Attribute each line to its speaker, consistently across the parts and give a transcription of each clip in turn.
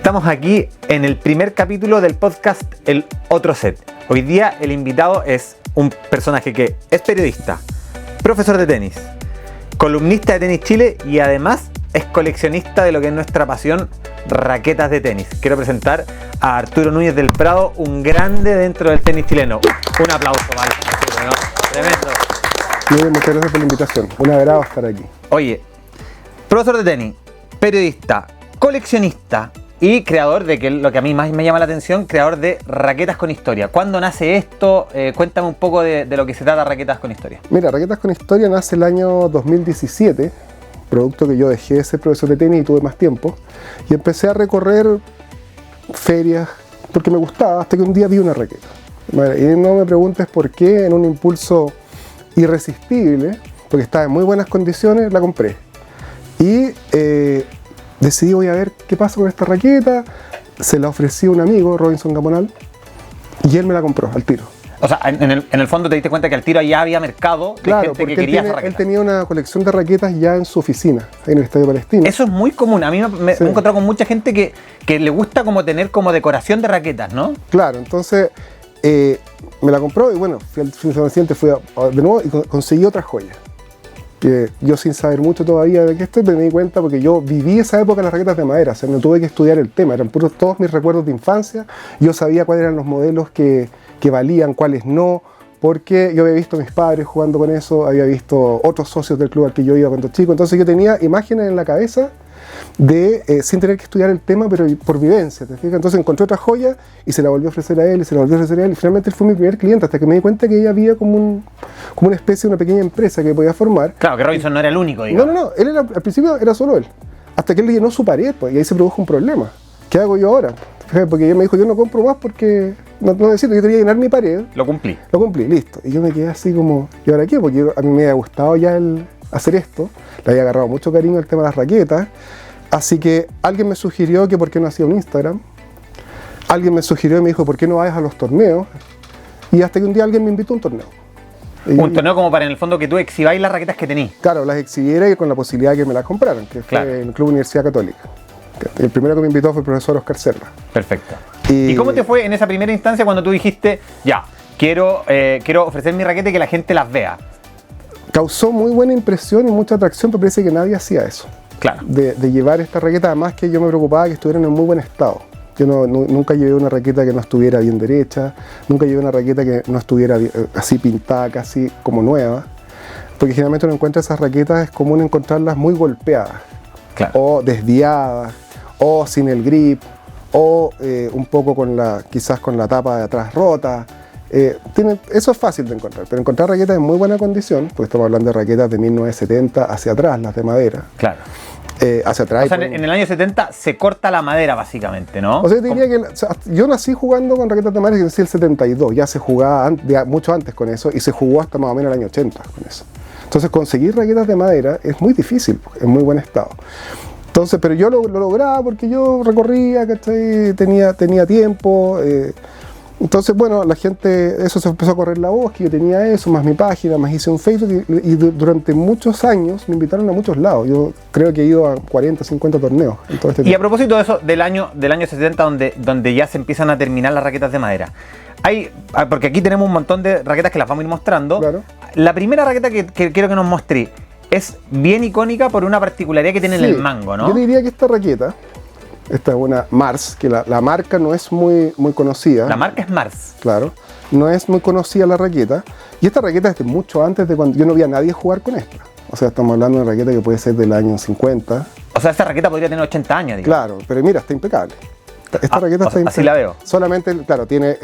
Speaker 1: Estamos aquí en el primer capítulo del podcast El Otro Set. Hoy día el invitado es un personaje que es periodista, profesor de tenis, columnista de Tenis Chile y además es coleccionista de lo que es nuestra pasión, raquetas de tenis. Quiero presentar a Arturo Núñez del Prado, un grande dentro del tenis chileno. Un aplauso para Arturo, ¿no? Tremendo.
Speaker 2: Muy bien, muchas gracias por la invitación. Un agrado estar aquí.
Speaker 1: Oye, profesor de tenis, periodista, coleccionista y creador de lo que a mí más me llama la atención, creador de Raquetas con Historia. ¿Cuándo nace esto? Cuéntame un poco de lo que se trata Raquetas con Historia.
Speaker 2: Mira, Raquetas con Historia nace el año 2017, producto que yo dejé de ser profesor de tenis y tuve más tiempo, y empecé a recorrer ferias porque me gustaba, hasta que un día vi una raqueta. Y no me preguntes por qué, en un impulso irresistible, porque estaba en muy buenas condiciones, la compré. Y decidí, voy a ver qué pasa con esta raqueta. Se la ofrecí a un amigo, Robinson Gamonal, y él me la compró al tiro.
Speaker 1: O sea, en el fondo te diste cuenta que al tiro ya había mercado de
Speaker 2: claro,
Speaker 1: gente que quería esa raqueta.
Speaker 2: Él tenía una colección de raquetas ya en su oficina, ahí en el Estadio Palestino.
Speaker 1: Eso es muy común. A mí me he encontrado con mucha gente que le gusta como tener como decoración de raquetas, ¿no?
Speaker 2: Claro, entonces me la compró y bueno, fui al fin de semana siguiente, fui de nuevo y conseguí otra joya. Que yo sin saber mucho todavía de qué estoy, me di cuenta porque yo viví esa época en las raquetas de madera, o sea, no tuve que estudiar el tema, eran puros todos mis recuerdos de infancia, yo sabía cuáles eran los modelos que valían, cuáles no, porque yo había visto a mis padres jugando con eso, había visto otros socios del club al que yo iba cuando chico, entonces yo tenía imágenes en la cabeza de, sin tener que estudiar el tema, pero por vivencia, ¿te fijas? Entonces encontré otra joya y se la volví a ofrecer a él, y se la volví a ofrecer a él, y finalmente él fue mi primer cliente, hasta que me di cuenta que ella había como una especie de una pequeña empresa que podía formar.
Speaker 1: Claro, que Robinson no era el único, digamos.
Speaker 2: No, él era, al principio era solo él, hasta que él le llenó su pared, pues, y ahí se produjo un problema. ¿Qué hago yo ahora? Porque ella me dijo, yo no compro más porque no necesito, yo quería llenar mi pared.
Speaker 1: Lo cumplí,
Speaker 2: listo. Y yo me quedé así como, ¿y ahora qué? Porque a mí me había gustado ya hacer esto, le había agarrado mucho cariño al tema de las raquetas. Así que alguien me sugirió que por qué no hacía un Instagram, alguien me sugirió y me dijo, ¿por qué no vas a los torneos? Y hasta que un día alguien me invitó a un torneo.
Speaker 1: Un torneo como para en el fondo que tú exhibáis las raquetas que tenís.
Speaker 2: Claro, las exhibiera y con la posibilidad de que me las compraran, que fue en el Club Universidad Católica. El primero que me invitó fue el profesor Oscar Serra.
Speaker 1: Perfecto. ¿Y cómo te fue en esa primera instancia cuando tú dijiste, ya, quiero ofrecer mi raqueta y que la gente las vea?
Speaker 2: Causó muy buena impresión y mucha atracción, pero parece que nadie hacía eso.
Speaker 1: Claro.
Speaker 2: De llevar esta raqueta, además que yo me preocupaba que estuvieran en muy buen estado. Yo nunca llevé una raqueta que no estuviera bien derecha, nunca llevé una raqueta que no estuviera así pintada, casi como nueva, porque generalmente uno encuentra esas raquetas, es común encontrarlas muy golpeadas, claro, o desviadas, o sin el grip, o un poco quizás con la tapa de atrás rota. Eso es fácil de encontrar, pero encontrar raquetas en muy buena condición, porque estamos hablando de raquetas de 1970 hacia atrás, las de madera.
Speaker 1: Claro.
Speaker 2: Hacia atrás.
Speaker 1: O sea, en el año 70 se corta la madera básicamente, ¿no?
Speaker 2: O sea, yo diría que yo nací jugando con raquetas de madera, que nací el 72, ya se jugaba mucho antes con eso, y se jugó hasta más o menos el año 80 con eso. Entonces conseguir raquetas de madera es muy difícil, en muy buen estado. Entonces, pero yo lo lograba porque yo recorría, ¿cachai? Tenía tiempo. Entonces, bueno, la gente, eso se empezó a correr la voz, que yo tenía eso, más mi página, más hice un Facebook, y durante muchos años me invitaron a muchos lados. Yo creo que he ido a 40, 50 torneos en todo este tiempo.
Speaker 1: Y a propósito de eso, del año 70, donde ya se empiezan a terminar las raquetas de madera, porque aquí tenemos un montón de raquetas que las vamos a ir mostrando. Claro. La primera raqueta que quiero que nos mostré es bien icónica por una particularidad que tiene en el mango, ¿no?
Speaker 2: Yo diría que esta raqueta, esta es una Mars, que la marca no es muy conocida.
Speaker 1: La marca es Mars.
Speaker 2: Claro, no es muy conocida la raqueta. Y esta raqueta es de mucho antes de cuando yo no vi a nadie jugar con esta. O sea, estamos hablando de una raqueta que puede ser del año 50.
Speaker 1: O sea, esta raqueta podría tener 80 años, digamos.
Speaker 2: Claro, pero mira, está impecable. Esta raqueta está impecable.
Speaker 1: Así la veo.
Speaker 2: Solamente, claro, tiene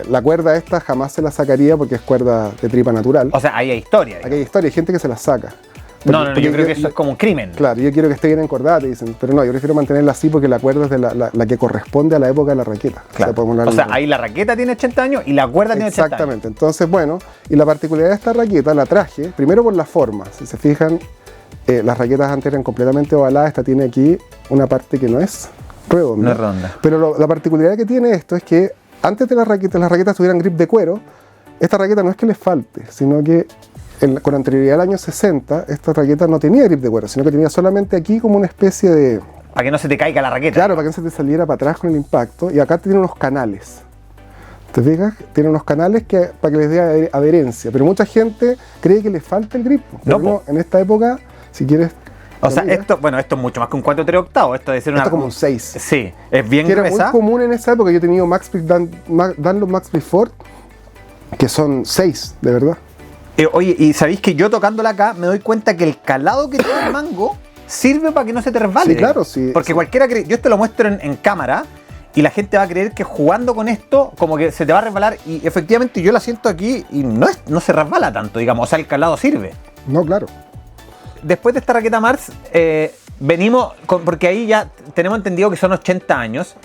Speaker 2: la cuerda esta, jamás se la sacaría porque es cuerda de tripa natural.
Speaker 1: O sea, ahí hay historia.
Speaker 2: Aquí hay historia, hay gente que se la saca.
Speaker 1: Yo creo que eso es como un crimen.
Speaker 2: Claro, yo quiero que esté bien encordada, te dicen. Pero no, yo prefiero mantenerla así porque la cuerda es de la que corresponde a la época de la raqueta.
Speaker 1: Claro. O sea, ahí la raqueta tiene 80 años y la cuerda tiene 80 años.
Speaker 2: Exactamente. Entonces, bueno, y la particularidad de esta raqueta la traje, primero por la forma. Si se fijan, las raquetas antes eran completamente ovaladas. Esta tiene aquí una parte que no es redonda.
Speaker 1: No es redonda.
Speaker 2: Pero la particularidad que tiene esto es que antes de las raquetas tuvieran grip de cuero, esta raqueta no es que les falte, sino que con anterioridad al año 60, esta raqueta no tenía grip de cuero, sino que tenía solamente aquí como una especie
Speaker 1: Para que no se te caiga la raqueta.
Speaker 2: Claro, para que no se te saliera para atrás con el impacto. Y acá tiene unos canales. ¿Te fijas? Tiene unos canales para que les dé adherencia. Pero mucha gente cree que le falta el grip. Pero no, en esta época, si quieres...
Speaker 1: O sea, esto es mucho más que un 4/3 octavos. Esto debe ser
Speaker 2: como un 6.
Speaker 1: Sí, es bien
Speaker 2: que era
Speaker 1: gruesa.
Speaker 2: muy común en esa época. Yo he tenido Dunlop MaxPlay Ford, que son 6, de verdad.
Speaker 1: Oye, y sabéis que yo tocándola acá me doy cuenta que el calado que tiene el mango sirve para que no se te resbale.
Speaker 2: Sí, claro, sí.
Speaker 1: Porque
Speaker 2: sí.
Speaker 1: cualquiera cree, yo esto lo muestro en cámara y la gente va a creer que jugando con esto como que se te va a resbalar y efectivamente yo la siento aquí y no se resbala tanto, digamos, o sea, el calado sirve.
Speaker 2: No, claro.
Speaker 1: Después de esta raqueta Mars, venimos, porque ahí ya tenemos entendido que son 80 años,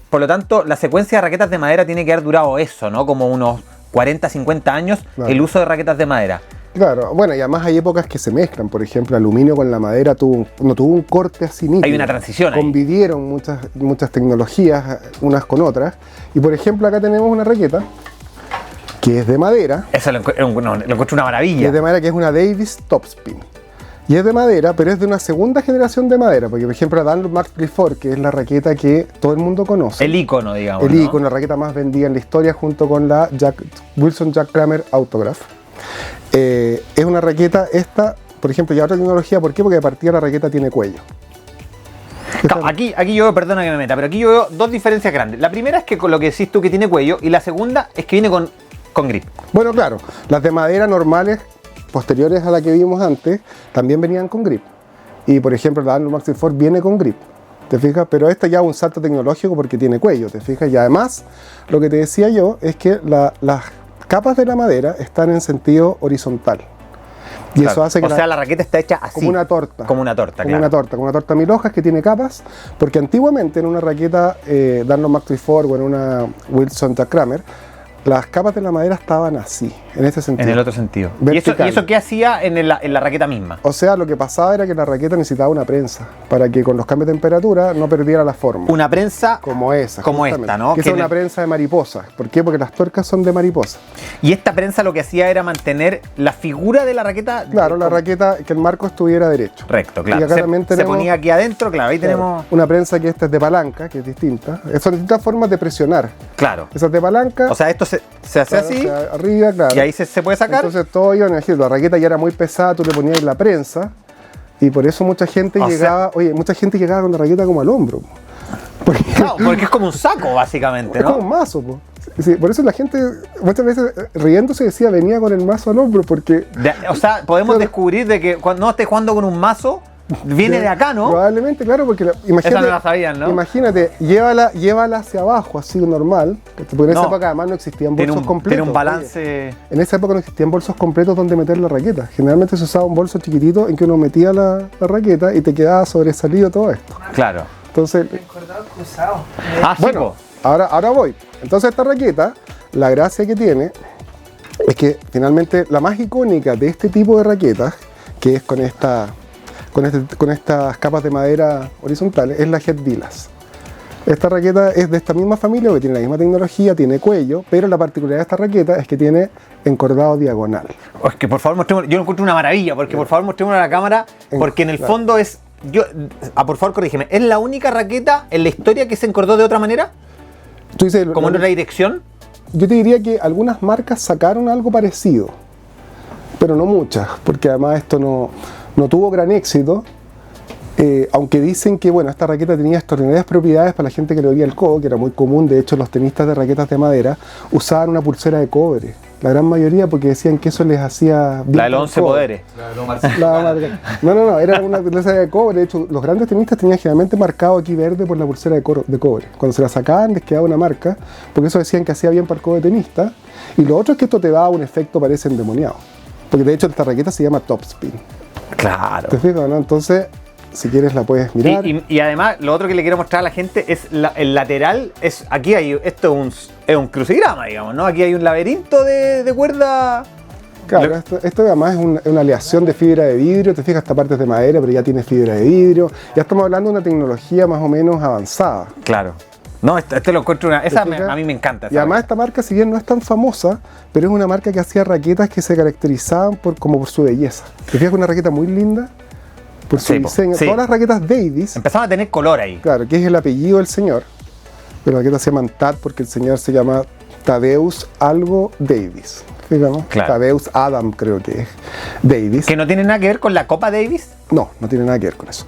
Speaker 1: por lo tanto la secuencia de raquetas de madera tiene que haber durado eso, ¿no? Como unos 40, 50 años, claro. El uso de raquetas de madera.
Speaker 2: Claro, bueno, y además hay épocas que se mezclan, por ejemplo, el aluminio con la madera no tuvo un corte así nítido.
Speaker 1: Hay una transición ahí.
Speaker 2: Convivieron muchas tecnologías unas con otras, y por ejemplo acá tenemos una raqueta que es de madera.
Speaker 1: Eso lo encuentro una maravilla.
Speaker 2: Es de madera, que es una Davis Topspin. Y es de madera, pero es de una segunda generación de madera, porque por ejemplo la Dunlop MaxPlay Ford, que es la raqueta que todo el mundo conoce.
Speaker 1: El ícono, digamos.
Speaker 2: El ícono, la raqueta más vendida en la historia, junto con la Wilson Jack Kramer Autograph. Es una raqueta, esta, por ejemplo, ya otra tecnología, ¿por qué? Porque de partida la raqueta tiene cuello.
Speaker 1: Aquí yo veo, perdona que me meta, pero aquí yo veo dos diferencias grandes. La primera es que con lo que decís tú que tiene cuello, y la segunda es que viene con grip.
Speaker 2: Bueno, claro, las de madera normales, posteriores a la que vimos antes, también venían con grip. Y por ejemplo la Dunlop MaxPlay Ford viene con grip, ¿te fijas? Pero esta ya es un salto tecnológico porque tiene cuello, ¿te fijas? Y además, lo que te decía yo es que las capas de la madera están en sentido horizontal. Y claro, eso hace que
Speaker 1: la raqueta está hecha así.
Speaker 2: Como una torta.
Speaker 1: Como una torta,
Speaker 2: como
Speaker 1: claro.
Speaker 2: Como una torta 1000 hojas que tiene capas, porque antiguamente en una raqueta Dunlop MaxPlay Ford o en una Wilson Jack Kramer, las capas de la madera estaban así, en ese sentido.
Speaker 1: En el otro sentido. ¿Y eso qué hacía en la raqueta misma?
Speaker 2: O sea, lo que pasaba era que la raqueta necesitaba una prensa para que con los cambios de temperatura no perdiera la forma.
Speaker 1: Una prensa
Speaker 2: como esa.
Speaker 1: Como esta, ¿no?
Speaker 2: Que es una prensa de mariposa. ¿Por qué? Porque las tuercas son de mariposa.
Speaker 1: Y esta prensa lo que hacía era mantener la figura de la raqueta.
Speaker 2: Claro, la raqueta, que el marco estuviera derecho.
Speaker 1: Recto, claro.
Speaker 2: Y acá también tenemos,
Speaker 1: se ponía aquí adentro, claro, ahí
Speaker 2: claro,
Speaker 1: tenemos...
Speaker 2: una prensa que esta es de palanca, que es distinta. Son distintas formas de presionar.
Speaker 1: Claro.
Speaker 2: Esa es de palanca.
Speaker 1: O sea, esto se hace
Speaker 2: claro,
Speaker 1: así.
Speaker 2: O sea, arriba, claro.
Speaker 1: Y ahí se puede sacar.
Speaker 2: Entonces todo iba en el giro. La raqueta ya era muy pesada, tú le ponías la prensa. Y por eso mucha gente llegaba con la raqueta como al hombro.
Speaker 1: Porque es como un saco, básicamente, ¿no?
Speaker 2: Es como un mazo, po. Sí, por eso la gente muchas veces riéndose decía venía con el mazo al hombro, porque...
Speaker 1: o sea, podemos descubrir de que cuando no estés jugando con un mazo, viene de acá, ¿no?
Speaker 2: Probablemente, claro, porque imagínate,
Speaker 1: esa no la sabían, ¿no?
Speaker 2: Imagínate, llévala hacia abajo, así normal, porque en esa época además no existían bolsos completos.
Speaker 1: Tiene un balance...
Speaker 2: Oye, en esa época no existían bolsos completos donde meter la raqueta. Generalmente se usaba un bolso chiquitito en que uno metía la raqueta y te quedaba sobresalido todo esto.
Speaker 1: Claro.
Speaker 2: Entonces...
Speaker 3: Encordado cruzado.
Speaker 2: Bueno, ahora voy. Entonces esta raqueta, la gracia que tiene es que finalmente la más icónica de este tipo de raquetas, que es con estas capas de madera horizontales, es la Head Vilas. Esta raqueta es de esta misma familia, que tiene la misma tecnología, tiene cuello, pero la particularidad de esta raqueta es que tiene encordado diagonal.
Speaker 1: Es que por favor mostremos, yo lo encuentro una maravilla, porque por favor mostremos a la cámara, porque en el fondo es... por favor corrígeme, ¿es la única raqueta en la historia que se encordó de otra manera?
Speaker 2: ¿Tú dices,
Speaker 1: ¿Como en otra dirección?
Speaker 2: Yo te diría que algunas marcas sacaron algo parecido, pero no muchas, porque además esto no tuvo gran éxito, aunque dicen que bueno, esta raqueta tenía extraordinarias propiedades para la gente que le dolía el codo, que era muy común. De hecho, los tenistas de raquetas de madera usaban una pulsera de cobre, la gran mayoría, porque decían que eso les hacía bien.
Speaker 1: La de los 11 poderes.
Speaker 2: No, era una pulsera de cobre. De hecho, los grandes tenistas tenían generalmente marcado aquí verde por la pulsera de cobre. Cuando se la sacaban les quedaba una marca, porque eso decían que hacía bien para el codo de tenista. Y lo otro es que esto te daba un efecto, parece endemoniado, porque de hecho esta raqueta se llama Topspin.
Speaker 1: Claro.
Speaker 2: ¿Te fijas, no? Entonces, si quieres la puedes mirar.
Speaker 1: Y además, lo otro que le quiero mostrar a la gente es el lateral. Aquí hay, esto es un crucigrama, digamos, ¿no? Aquí hay un laberinto de cuerda.
Speaker 2: Claro, esto además es una aleación de fibra de vidrio. Te fijas, esta parte es de madera, pero ya tiene fibra de vidrio. Ya estamos hablando de una tecnología más o menos avanzada.
Speaker 1: Claro. No, esto lo encuentro a mí me encanta.
Speaker 2: Y además esta marca, si bien no es tan famosa, pero es una marca que hacía raquetas que se caracterizaban por su belleza. Te fijas, una raqueta muy linda, por su
Speaker 1: Sí, po.
Speaker 2: diseño.
Speaker 1: Sí.
Speaker 2: Todas las raquetas Davis,
Speaker 1: Empezaban a tener color ahí.
Speaker 2: claro, que es el apellido del señor, pero las raquetas se llaman Tad porque el señor se llama Tadeusz algo Davis. Digamos,
Speaker 1: Claro.
Speaker 2: Tadeusz Adam creo que es Davis.
Speaker 1: Que no tiene nada que ver con la Copa Davis.
Speaker 2: No, no tiene nada que ver con eso.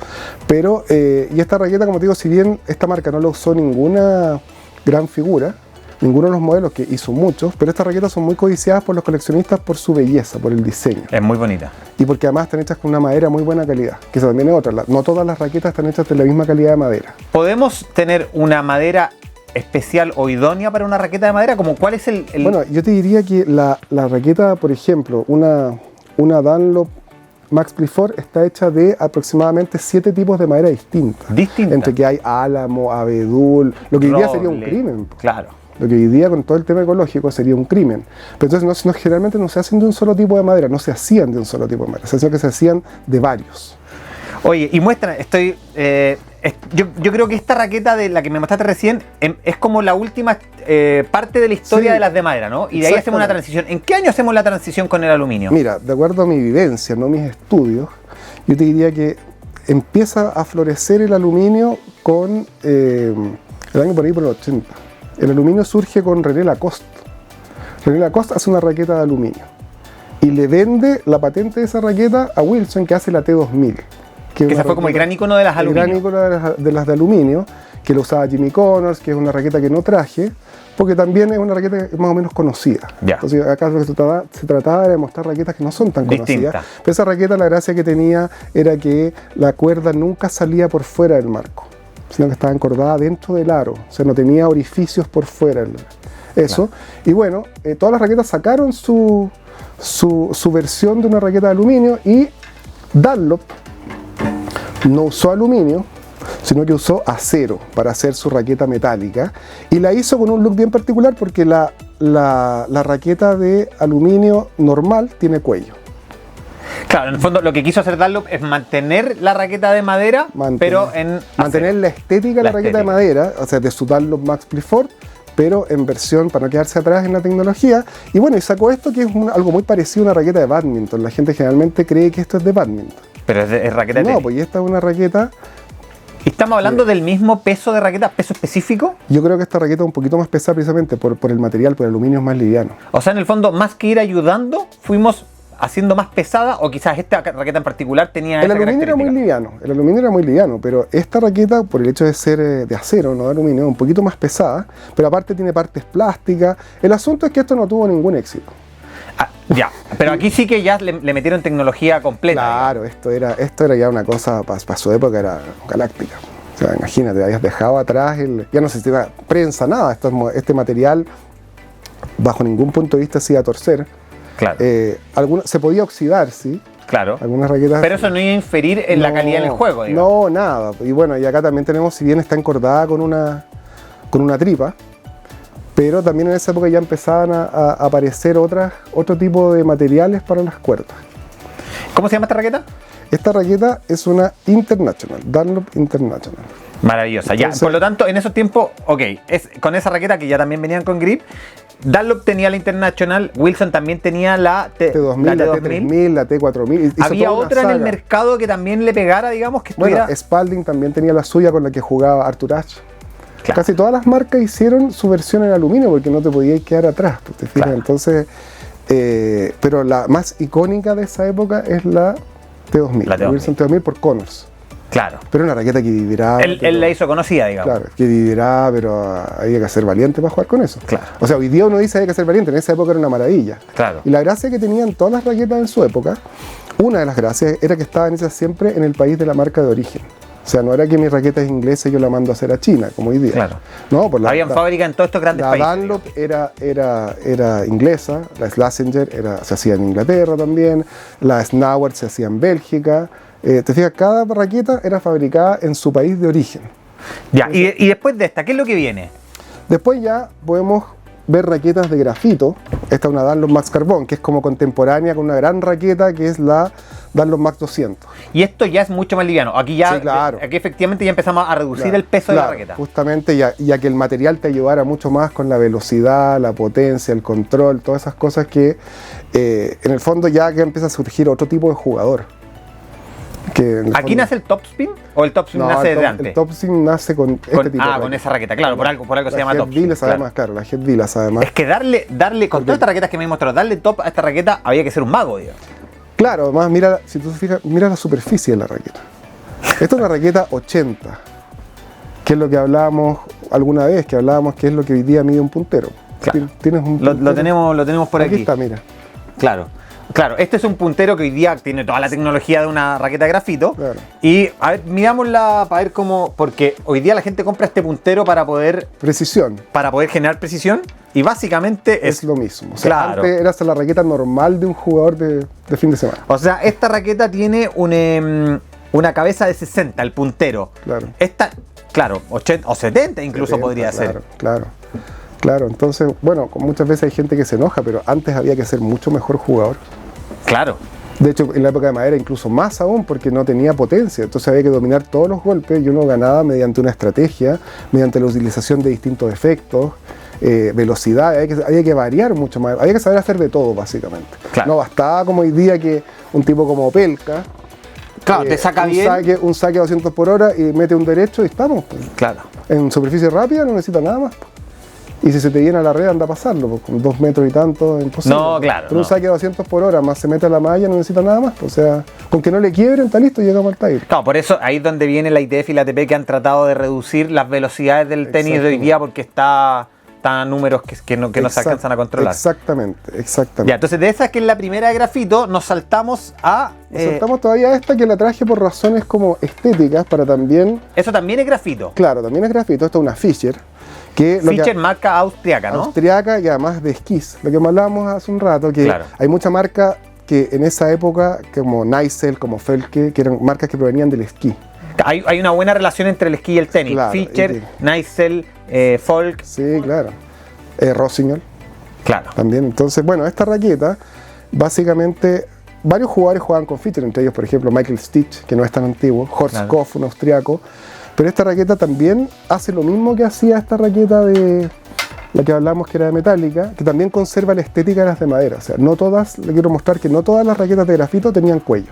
Speaker 2: Pero, y esta raqueta, como te digo, si bien esta marca no la usó ninguna gran figura, ninguno de los modelos, que hizo muchos, pero estas raquetas son muy codiciadas por los coleccionistas por su belleza, por el diseño.
Speaker 1: Es muy bonita.
Speaker 2: Y porque además están hechas con una madera muy buena calidad, que eso también es otra. No todas las raquetas están hechas de la misma calidad de madera.
Speaker 1: ¿Podemos tener una madera especial o idónea para una raqueta de madera? Como, ¿cuál es el...?
Speaker 2: Bueno, yo te diría que la raqueta, por ejemplo, una Dunlop Max Plifor está hecha de aproximadamente 7 tipos de madera distintas.
Speaker 1: Distinta.
Speaker 2: Entre que hay álamo, abedul, lo que hoy día sería un
Speaker 1: Roble.
Speaker 2: crimen.
Speaker 1: Claro.
Speaker 2: Lo que hoy día con todo el tema ecológico sería un crimen. Pero entonces generalmente no se hacen de un solo tipo de madera, no se hacían de un solo tipo de madera, sino que se hacían de varios.
Speaker 1: Oye, y muestra, yo creo que esta raqueta de la que me mostraste recién es como la última parte de la historia
Speaker 2: Sí,
Speaker 1: de las de madera, ¿no? Y de ahí hacemos una
Speaker 2: exactamente.
Speaker 1: transición. ¿En qué año hacemos la transición con el aluminio?
Speaker 2: Mira, de acuerdo a mi vivencia, no mis estudios, yo te diría que empieza a florecer el aluminio con el año por ahí por el 80. El aluminio surge con René Lacoste. René Lacoste hace una raqueta de aluminio y le vende la patente de esa raqueta a Wilson, que hace la T2000.
Speaker 1: Que ese fue como el gran icono de las
Speaker 2: El gran
Speaker 1: aluminio.
Speaker 2: icono de las de aluminio, que lo usaba Jimmy Connors, que es una raqueta que no traje, porque también es una raqueta que es más o menos conocida.
Speaker 1: Ya.
Speaker 2: Entonces acá lo que se trataba era de mostrar raquetas que no son tan
Speaker 1: Distinta.
Speaker 2: conocidas. Pero esa raqueta, la gracia que tenía era que la cuerda nunca salía por fuera del marco, sino que estaba encordada dentro del aro, o sea, no tenía orificios por fuera. Eso. Y bueno, todas las raquetas sacaron su versión de una raqueta de aluminio, y Dunlop no usó aluminio, sino que usó acero para hacer su raqueta metálica, y la hizo con un look bien particular porque la raqueta de aluminio normal tiene cuello.
Speaker 1: Claro, en el fondo lo que quiso hacer Dunlop es mantener la raqueta de madera, pero en
Speaker 2: mantener
Speaker 1: acero.
Speaker 2: la estética de la raqueta de madera, o sea, de su Dunlop Max Plifor, pero en versión para no quedarse atrás en la tecnología. Y bueno, y sacó esto que es algo muy parecido a una raqueta de bádminton. La gente generalmente cree que esto es de bádminton.
Speaker 1: Pero es raqueta de
Speaker 2: No,
Speaker 1: tenis.
Speaker 2: pues esta es una raqueta.
Speaker 1: ¿Y estamos hablando del mismo peso de raqueta, peso específico?
Speaker 2: Yo creo que esta raqueta es un poquito más pesada precisamente por el material, por el aluminio es más liviano.
Speaker 1: O sea, en el fondo, más que ir ayudando, fuimos haciendo más pesada, o quizás esta raqueta en particular tenía
Speaker 2: El
Speaker 1: esa
Speaker 2: aluminio era muy
Speaker 1: característica.
Speaker 2: liviano, el aluminio era muy liviano, pero esta raqueta, por el hecho de ser de acero, no de aluminio, es un poquito más pesada, pero aparte tiene partes plásticas. El asunto es que esto no tuvo ningún éxito.
Speaker 1: Ah, ya, pero aquí sí que ya le metieron tecnología completa.
Speaker 2: Claro, esto era ya una cosa, para su época era galáctica. O sea, imagínate, habías dejado atrás, ya no se necesitaba prensa, nada, este material bajo ningún punto de vista se iba a torcer.
Speaker 1: Claro,
Speaker 2: Se podía oxidar, sí,
Speaker 1: claro.
Speaker 2: algunas raquetas.
Speaker 1: Pero eso no iba a inferir en la calidad del juego, digamos.
Speaker 2: No, nada. Y bueno, y acá también tenemos, si bien está encordada con una tripa, pero también en esa época ya empezaban a aparecer otro tipo de materiales para las cuerdas.
Speaker 1: ¿Cómo se llama esta raqueta?
Speaker 2: Esta raqueta es una International, Dunlop International.
Speaker 1: Maravillosa, ya.
Speaker 2: Entonces-
Speaker 1: Por lo tanto, en esos tiempos, ok, con esa raqueta que ya también venían con grip, Dunlop tenía la International, Wilson también tenía la
Speaker 2: T2000, la
Speaker 1: T2000.
Speaker 2: T3000, la T4000. Hizo
Speaker 1: Había
Speaker 2: toda una
Speaker 1: otra en el
Speaker 2: saga.
Speaker 1: mercado que también le pegara, digamos, que
Speaker 2: Bueno,
Speaker 1: estuviera...
Speaker 2: Spalding también tenía la suya con la que jugaba Arthur Ashe.
Speaker 1: Claro.
Speaker 2: Casi todas las marcas hicieron su versión en aluminio porque no te podías quedar atrás, pues, ¿te fijas?
Speaker 1: Claro.
Speaker 2: Entonces, pero la más icónica de esa época es la T2000,
Speaker 1: La
Speaker 2: la
Speaker 1: T2000.
Speaker 2: Wilson T2000 por Connors.
Speaker 1: Claro.
Speaker 2: Pero una raqueta que vibraba.
Speaker 1: Él la hizo conocida, digamos.
Speaker 2: Claro, que vibraba, pero había que ser valiente para jugar con eso.
Speaker 1: Claro.
Speaker 2: O sea, hoy día uno dice hay que ser valiente, en esa época era una maravilla.
Speaker 1: Claro.
Speaker 2: Y la gracia que tenían todas las raquetas en su época, una de las gracias era que estaban hechas siempre en el país de la marca de origen. O sea, no era que mi raqueta es inglesa y yo la mando a hacer a China, como hoy día.
Speaker 1: Claro.
Speaker 2: No, por
Speaker 1: Habían fábrica en todos estos grandes
Speaker 2: la
Speaker 1: países.
Speaker 2: Dunlop era inglesa, la Schlesinger se hacía en Inglaterra también, la Snauer se hacía en Bélgica. Te fijas, cada raqueta era fabricada en su país de origen.
Speaker 1: Ya, y después de esta, ¿qué es lo que viene?
Speaker 2: Después ya podemos ver raquetas de grafito. Esta es una Dunlop Max Carbon, que es como contemporánea con una gran raqueta que es la Dunlop Max 200.
Speaker 1: Y esto ya es mucho más liviano. Aquí ya,
Speaker 2: Sí, claro.
Speaker 1: aquí efectivamente ya empezamos a reducir
Speaker 2: Claro,
Speaker 1: el peso de la
Speaker 2: claro,
Speaker 1: raqueta.
Speaker 2: Justamente ya que el material te ayudara mucho más con la velocidad, la potencia, el control, todas esas cosas que en el fondo ya que empieza a surgir otro tipo de jugador. Que en el
Speaker 1: ¿Aquí
Speaker 2: fondo-
Speaker 1: nace el topspin o el topspin
Speaker 2: No,
Speaker 1: nace
Speaker 2: el
Speaker 1: desde antes?
Speaker 2: El topspin nace con este tipo de
Speaker 1: con
Speaker 2: raqueta.
Speaker 1: esa raqueta, claro, por algo se
Speaker 2: La
Speaker 1: llama
Speaker 2: Head
Speaker 1: topspin.
Speaker 2: Vilas,
Speaker 1: claro.
Speaker 2: además, claro, la Head Vilas, además.
Speaker 1: Es que darle con todas estas raquetas que me mostrado, darle top a esta raqueta había que ser un mago, digamos.
Speaker 2: Claro, además, mira, si tú te fijas, mira la superficie de la raqueta. Esta es una raqueta 80, que es lo que hablábamos alguna vez, que es lo que hoy día mide un puntero.
Speaker 1: Claro.
Speaker 2: Tienes un
Speaker 1: Lo
Speaker 2: puntero.
Speaker 1: tenemos por aquí.
Speaker 2: Está, mira.
Speaker 1: Claro. Claro, este es un puntero que hoy día tiene toda la tecnología de una raqueta de grafito.
Speaker 2: Claro.
Speaker 1: Y a ver, mirámosla para ver cómo. Porque hoy día la gente compra este puntero para poder
Speaker 2: Precisión.
Speaker 1: generar precisión. Y básicamente
Speaker 2: Es lo mismo. O sea,
Speaker 1: claro.
Speaker 2: antes era hasta la raqueta normal de un jugador de fin de semana.
Speaker 1: O sea, esta raqueta tiene una cabeza de 60, el puntero.
Speaker 2: Claro.
Speaker 1: Esta, claro, 80 o 70 incluso
Speaker 2: 70,
Speaker 1: podría
Speaker 2: claro,
Speaker 1: ser.
Speaker 2: Claro, entonces, bueno, muchas veces hay gente que se enoja, pero antes había que ser mucho mejor jugador.
Speaker 1: Claro.
Speaker 2: De hecho, en la época de madera incluso más aún, porque no tenía potencia, entonces había que dominar todos los golpes y uno ganaba mediante una estrategia, mediante la utilización de distintos efectos, velocidad, había que variar mucho más, había que saber hacer de todo básicamente.
Speaker 1: Claro.
Speaker 2: No bastaba como hoy día que un tipo como Pelka,
Speaker 1: Claro, te saca bien.
Speaker 2: un saque a 200 por hora y mete un derecho y estamos. Pues.
Speaker 1: Claro.
Speaker 2: En superficie rápida no necesita nada más. Y si se te llena la red, anda a pasarlo, pues, con 2 metros y tanto, es imposible.
Speaker 1: No, claro,
Speaker 2: Pero un
Speaker 1: no.
Speaker 2: saque a 200 por hora, más se mete a la malla, no necesita nada más. Pues, o sea, con que no le quiebren, está listo, llegamos al taller.
Speaker 1: Claro, por eso ahí es donde viene la ITF y la ATP que han tratado de reducir las velocidades del tenis de hoy día porque está a números que no se alcanzan a controlar.
Speaker 2: Exactamente.
Speaker 1: Ya, entonces de esa que es la primera de grafito, nos saltamos a...
Speaker 2: Nos saltamos todavía a esta que la traje por razones como estéticas, para también...
Speaker 1: Eso también es grafito.
Speaker 2: Claro, también es grafito, esta es una Fischer. Que lo que-
Speaker 1: Fischer marca austriaca, ¿no?
Speaker 2: austriaca y además de esquís. Lo que me hablábamos hace un rato, que
Speaker 1: Claro.
Speaker 2: hay mucha marca que en esa época, como Neisel, como Felke, que eran marcas que provenían del esquí.
Speaker 1: Hay una buena relación entre el esquí y el tenis.
Speaker 2: Claro,
Speaker 1: Fischer,
Speaker 2: y-
Speaker 1: Neisel, Folk.
Speaker 2: Sí, claro. Rossignol
Speaker 1: Claro.
Speaker 2: también. Entonces, bueno, esta raqueta, básicamente, varios jugadores jugaban con Fischer, entre ellos, por ejemplo, Michael Stich, que no es tan antiguo, Horst
Speaker 1: Claro.
Speaker 2: Koff, un austriaco. Pero esta raqueta también hace lo mismo que hacía esta raqueta de la que hablamos que era de metálica, que también conserva la estética de las de madera. O sea, no todas, le quiero mostrar que no todas las raquetas de grafito tenían cuello.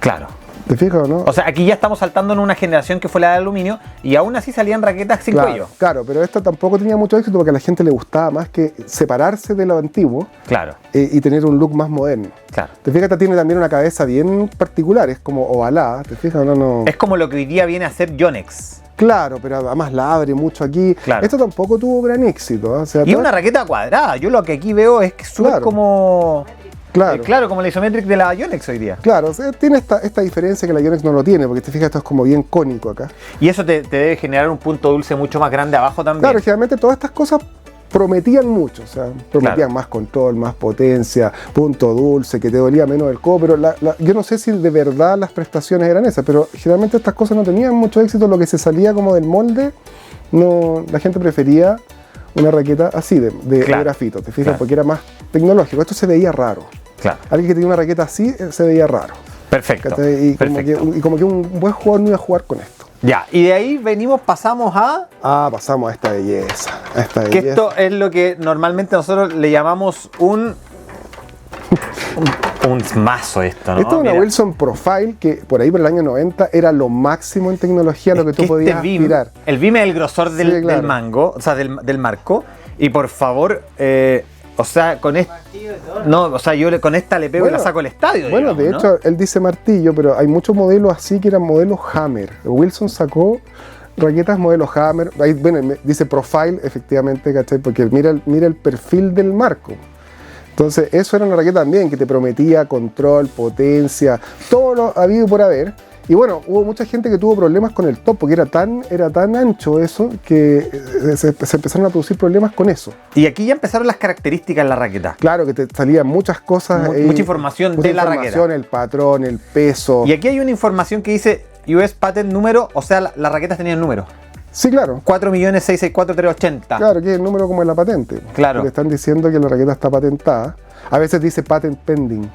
Speaker 1: Claro.
Speaker 2: ¿Te fijas o no?
Speaker 1: O sea, aquí ya estamos saltando en una generación que fue la de aluminio y aún así salían raquetas sin
Speaker 2: claro,
Speaker 1: cuello.
Speaker 2: claro, pero esta tampoco tenía mucho éxito porque a la gente le gustaba más que separarse de lo antiguo
Speaker 1: Claro,
Speaker 2: y tener un look más moderno.
Speaker 1: claro.
Speaker 2: Te fijas, esta tiene también una cabeza bien particular, es como ovalada, ¿te fijas o no? No.
Speaker 1: Es como lo que hoy día viene a ser Yonex.
Speaker 2: Claro, pero además la abre mucho aquí.
Speaker 1: Claro.
Speaker 2: Esto tampoco tuvo gran éxito. ¿eh? O sea,
Speaker 1: Y una raqueta cuadrada. Yo lo que aquí veo es que es súper
Speaker 2: Claro.
Speaker 1: como...
Speaker 2: Claro.
Speaker 1: claro, como la isometric de la Yonex hoy día.
Speaker 2: Claro, o sea, tiene esta diferencia que la Yonex no lo tiene, porque te fijas, esto es como bien cónico acá.
Speaker 1: Y eso te debe generar un punto dulce mucho más grande abajo también.
Speaker 2: Claro, generalmente todas estas cosas prometían mucho, o sea, prometían
Speaker 1: Claro.
Speaker 2: más control, más potencia, punto dulce, que te dolía menos el codo, pero yo no sé si de verdad las prestaciones eran esas, pero generalmente estas cosas no tenían mucho éxito, lo que se salía como del molde, no, la gente prefería una raqueta así, de
Speaker 1: Claro.
Speaker 2: grafito, te fijas,
Speaker 1: Claro.
Speaker 2: porque era más tecnológico, esto se veía raro.
Speaker 1: Claro.
Speaker 2: Alguien que tenía una raqueta así se veía raro.
Speaker 1: Perfecto.
Speaker 2: ¿Cachai? Y como que un buen jugador no iba a jugar con esto.
Speaker 1: Ya, y de ahí pasamos a...
Speaker 2: Pasamos a esta belleza. A esta
Speaker 1: Que
Speaker 2: belleza.
Speaker 1: esto es lo que normalmente nosotros le llamamos un mazo esto, ¿no?
Speaker 2: Esta es una
Speaker 1: Mira.
Speaker 2: Wilson Profile que por ahí por el año 90 era lo máximo en tecnología, lo que tú
Speaker 1: Que
Speaker 2: podías
Speaker 1: este beam,
Speaker 2: aspirar.
Speaker 1: el beam es el grosor del,
Speaker 2: Sí, claro.
Speaker 1: del mango, o sea, del marco. Y por favor, o sea, con esto. No, o sea, con esta le pego y la saco al estadio.
Speaker 2: Bueno,
Speaker 1: digamos,
Speaker 2: de
Speaker 1: ¿no?
Speaker 2: hecho, él dice martillo, pero hay muchos modelos así que eran modelos Hammer. Wilson sacó raquetas modelo Hammer. Ahí, bueno, dice Profile, efectivamente, ¿cachai? Porque mira el perfil del marco. Entonces, eso era una raqueta también que te prometía control, potencia, todo lo habido por haber. Y bueno, hubo mucha gente que tuvo problemas con el top, porque era tan ancho eso que se empezaron a producir problemas con eso.
Speaker 1: Y aquí ya empezaron las características de la raqueta.
Speaker 2: Claro que te salían muchas cosas.
Speaker 1: Mucha información de la raqueta.
Speaker 2: El patrón, el peso.
Speaker 1: Y aquí hay una información que dice US Patent número, o sea, las raquetas tenían número.
Speaker 2: Sí, claro.
Speaker 1: 4.664.380.
Speaker 2: Claro, que es el número como en la patente.
Speaker 1: Claro.
Speaker 2: Porque están diciendo que la raqueta está patentada. A veces dice patent pending.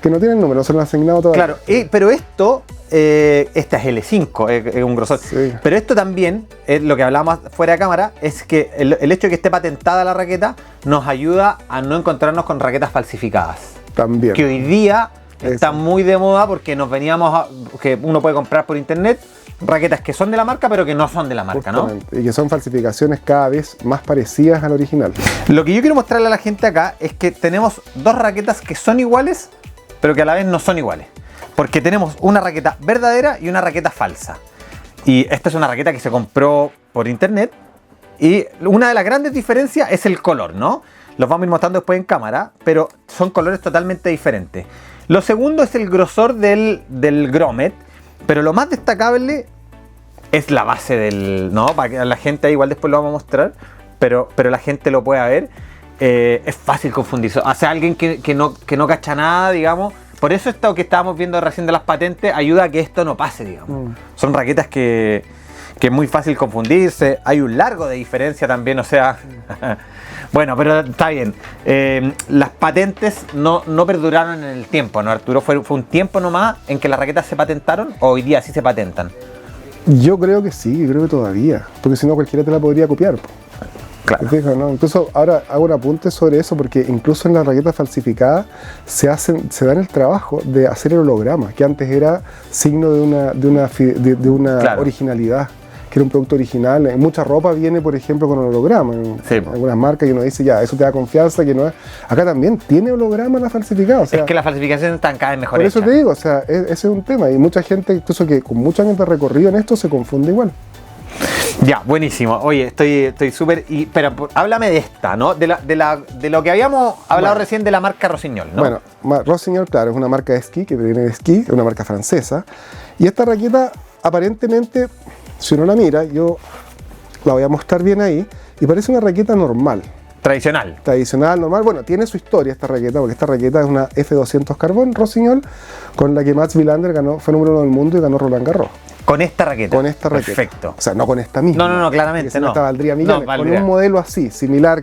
Speaker 2: Que no tiene el número, se lo han asignado todavía.
Speaker 1: Claro, pero esto, esta es L5, es un grosor.
Speaker 2: Sí.
Speaker 1: Pero esto también, lo que hablábamos fuera de cámara, es que el hecho de que esté patentada la raqueta nos ayuda a no encontrarnos con raquetas falsificadas.
Speaker 2: También.
Speaker 1: Que hoy día Está muy de moda porque nos veníamos que uno puede comprar por internet raquetas que son de la marca pero que no son de la marca,
Speaker 2: Justamente,
Speaker 1: ¿no?
Speaker 2: y que son falsificaciones cada vez más parecidas al original.
Speaker 1: Lo que yo quiero mostrarle a la gente acá es que tenemos dos raquetas que son iguales, pero que a la vez no son iguales. Porque tenemos una raqueta verdadera y una raqueta falsa. Y esta es una raqueta que se compró por internet. Y una de las grandes diferencias es el color, ¿no? Los vamos a ir mostrando después en cámara, pero son colores totalmente diferentes. Lo segundo es el grosor del grommet, pero lo más destacable es la base del, ¿no? Para que la gente, igual después lo vamos a mostrar, pero la gente lo pueda ver. Es fácil confundirse. O sea, alguien que no cacha nada, digamos. Por eso esto que estábamos viendo recién de las patentes ayuda a que esto no pase, digamos. Son raquetas que es muy fácil confundirse. Hay un largo de diferencia también, o sea... Bueno, pero está bien. Las patentes no perduraron en el tiempo, ¿no, Arturo? ¿Fue un tiempo nomás en que las raquetas se patentaron o hoy día sí se patentan?
Speaker 2: Yo creo que sí, creo que todavía. Porque si no cualquiera te la podría copiar.
Speaker 1: Claro.
Speaker 2: ¿Te fijas, no? Incluso ahora hago un apunte sobre eso porque incluso en las raquetas falsificadas se dan el trabajo de hacer el holograma, que antes era signo de una
Speaker 1: Claro.
Speaker 2: originalidad, que era un producto original. Mucha ropa viene, por ejemplo, con holograma.
Speaker 1: Sí.
Speaker 2: En algunas marcas y uno dice, ya, eso te da confianza, que no es... Acá también tiene holograma la falsificada. O sea,
Speaker 1: Es que las falsificaciones están cada vez mejor
Speaker 2: por eso
Speaker 1: hechas.
Speaker 2: te digo, o sea, ese es un tema. Y mucha gente, incluso que con muchos años de recorrido en esto, se confunde igual.
Speaker 1: Ya, buenísimo. Oye, estoy súper... Pero háblame de esta, ¿no? De lo que habíamos hablado recién de la marca Rossignol, ¿no?
Speaker 2: Bueno, Rossignol, claro, es una marca de esquí, que viene de esquí, es una marca francesa. Y esta raqueta, aparentemente, si uno la mira, yo la voy a mostrar bien ahí, y parece una raqueta normal.
Speaker 1: Tradicional.
Speaker 2: Tradicional, normal. Bueno, tiene su historia esta raqueta, porque esta raqueta es una F200 Carbón Rossignol, con la que Mats Wilander fue número 1 del mundo y ganó Roland Garros.
Speaker 1: Con esta raqueta.
Speaker 2: Con esta raqueta.
Speaker 1: Perfecto.
Speaker 2: O sea, no con esta misma.
Speaker 1: No, claramente
Speaker 2: porque si
Speaker 1: no.
Speaker 2: Esta valdría millones.
Speaker 1: No,
Speaker 2: con
Speaker 1: valdría.
Speaker 2: un modelo así, similar,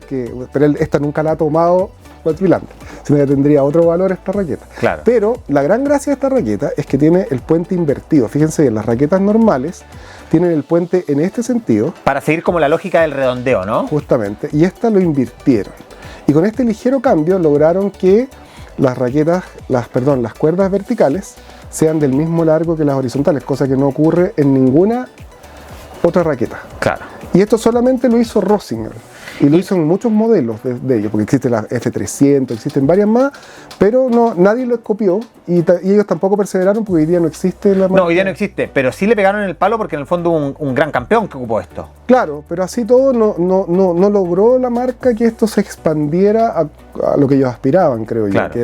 Speaker 2: pero esta nunca la ha tomado Mats Wilander, sino que tendría otro valor esta raqueta.
Speaker 1: Claro.
Speaker 2: Pero la gran gracia de esta raqueta es que tiene el puente invertido. Fíjense bien, las raquetas normales tienen el puente en este sentido,
Speaker 1: Para seguir como la lógica del redondeo, ¿no?
Speaker 2: justamente, y esta lo invirtieron. Y con este ligero cambio lograron que las cuerdas verticales sean del mismo largo que las horizontales, cosa que no ocurre en ninguna otra raqueta.
Speaker 1: Claro.
Speaker 2: Y esto solamente lo hizo Rossignol. Y lo hizo en muchos modelos de ellos, porque existe la F300, existen varias más, pero nadie lo copió y ellos tampoco perseveraron porque hoy día no existe la marca.
Speaker 1: No, hoy día no existe, pero sí le pegaron en el palo porque en el fondo un gran campeón que ocupó esto.
Speaker 2: Claro, pero así todo no logró la marca que esto se expandiera a lo que ellos aspiraban, creo yo,
Speaker 1: Claro.
Speaker 2: que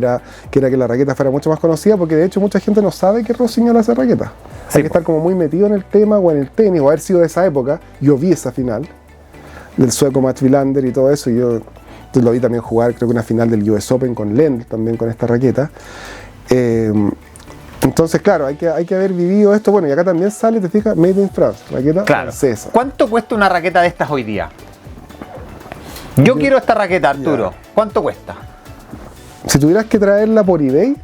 Speaker 2: era que la raqueta fuera mucho más conocida, porque de hecho mucha gente no sabe que Rossignol hace raqueta.
Speaker 1: Sí,
Speaker 2: Hay que estar como muy metido en el tema o en el tenis, o haber sido de esa época. Yo vi esa final del sueco Mats Wilander y todo eso, y yo lo vi también jugar, creo que una final del US Open con Lendl, también con esta raqueta. Entonces, claro, hay que haber vivido esto. Bueno, y acá también sale, te fijas, Made in France, raqueta francesa.
Speaker 1: ¿Cuánto cuesta una raqueta de estas hoy día? Yo quiero esta raqueta, Arturo. ¿Cuánto cuesta?
Speaker 2: Si tuvieras que traerla por eBay,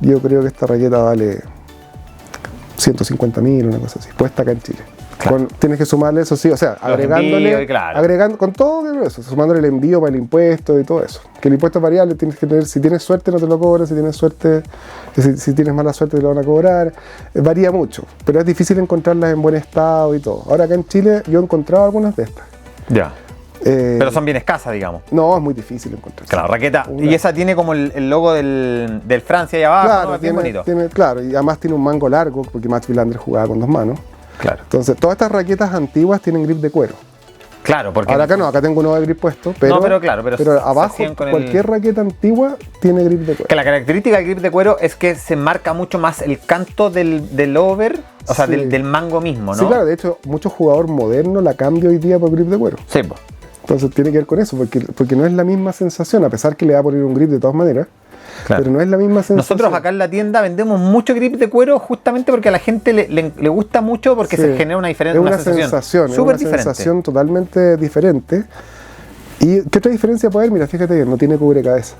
Speaker 2: yo creo que esta raqueta vale 150.000, una cosa así, puesta acá en Chile.
Speaker 1: Claro.
Speaker 2: Tienes que sumarle eso, sí, o sea, agregándole,
Speaker 1: claro.
Speaker 2: con todo eso, sumándole el envío para el impuesto y todo eso. Que el impuesto es variable, tienes que tener, si tienes suerte no te lo cobran, si tienes suerte, si tienes mala suerte te lo van a cobrar, varía mucho, pero es difícil encontrarlas en buen estado y todo. Ahora acá en Chile yo he encontrado algunas de estas.
Speaker 1: Ya. Pero son bien escasas, digamos.
Speaker 2: No, es muy difícil encontrar.
Speaker 1: Claro, raqueta. Y esa tiene como el logo del Francia ahí abajo,
Speaker 2: Claro,
Speaker 1: ¿no? Es bien bonito.
Speaker 2: Claro, y además tiene un mango largo, porque Mats Wilander jugaba con 2 manos.
Speaker 1: Claro.
Speaker 2: Entonces, todas estas raquetas antiguas tienen grip de cuero.
Speaker 1: Claro, porque...
Speaker 2: Ahora acá no, acá tengo uno de grip puesto, pero,
Speaker 1: No, pero claro, pero
Speaker 2: abajo
Speaker 1: se hacían con
Speaker 2: cualquier raqueta antigua tiene grip de cuero.
Speaker 1: Que la característica del grip de cuero es que se marca mucho más el canto del over, o sea,
Speaker 2: Sí.
Speaker 1: del mango mismo, ¿no?
Speaker 2: Sí, claro, de hecho, muchos jugadores modernos la cambian hoy día por grip de cuero.
Speaker 1: Sí, pues.
Speaker 2: Entonces tiene que ver con eso, porque no es la misma sensación, a pesar que le va a poner un grip de todas maneras,
Speaker 1: Claro.
Speaker 2: pero no es la misma sensación.
Speaker 1: Nosotros acá en la tienda vendemos mucho grip de cuero justamente porque a la gente le gusta mucho porque
Speaker 2: Sí.
Speaker 1: se genera una diferencia,
Speaker 2: Es una sensación,
Speaker 1: súper
Speaker 2: es una
Speaker 1: diferente.
Speaker 2: sensación totalmente diferente. ¿Y qué otra diferencia puede haber? Mira, fíjate que no tiene cubrecabeza.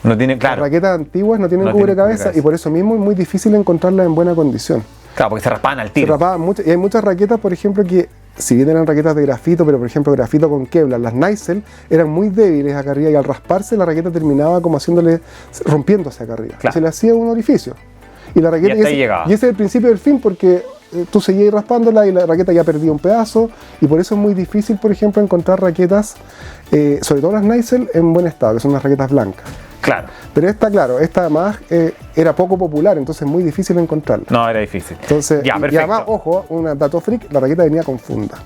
Speaker 1: No tiene,
Speaker 2: Las
Speaker 1: claro.
Speaker 2: raquetas antiguas no tienen
Speaker 1: No tienen
Speaker 2: cubrecabeza
Speaker 1: cubrecabeza.
Speaker 2: y por eso mismo es muy difícil encontrarlas en buena condición.
Speaker 1: Claro, porque se raspaban al
Speaker 2: Se
Speaker 1: tiro.
Speaker 2: rapaban mucho, y hay muchas raquetas, por ejemplo, que si bien eran raquetas de grafito, pero por ejemplo grafito con Kevlar, las Nicel eran muy débiles acá arriba y al rasparse la raqueta terminaba como rompiéndose acá arriba.
Speaker 1: Claro.
Speaker 2: Se le hacía un orificio. Y la raqueta,
Speaker 1: Y hasta ahí llegaba.
Speaker 2: y ese es el principio del fin porque tú seguías raspándola y la raqueta ya perdía un pedazo y por eso es muy difícil, por ejemplo, encontrar raquetas, sobre todo las Nicel, en buen estado, que son unas raquetas blancas.
Speaker 1: Claro.
Speaker 2: Pero esta además era poco popular, entonces es muy difícil encontrarla.
Speaker 1: No, era difícil.
Speaker 2: Entonces,
Speaker 1: Ya,
Speaker 2: y
Speaker 1: perfecto.
Speaker 2: además, ojo, una dato freak, la raqueta venía con funda.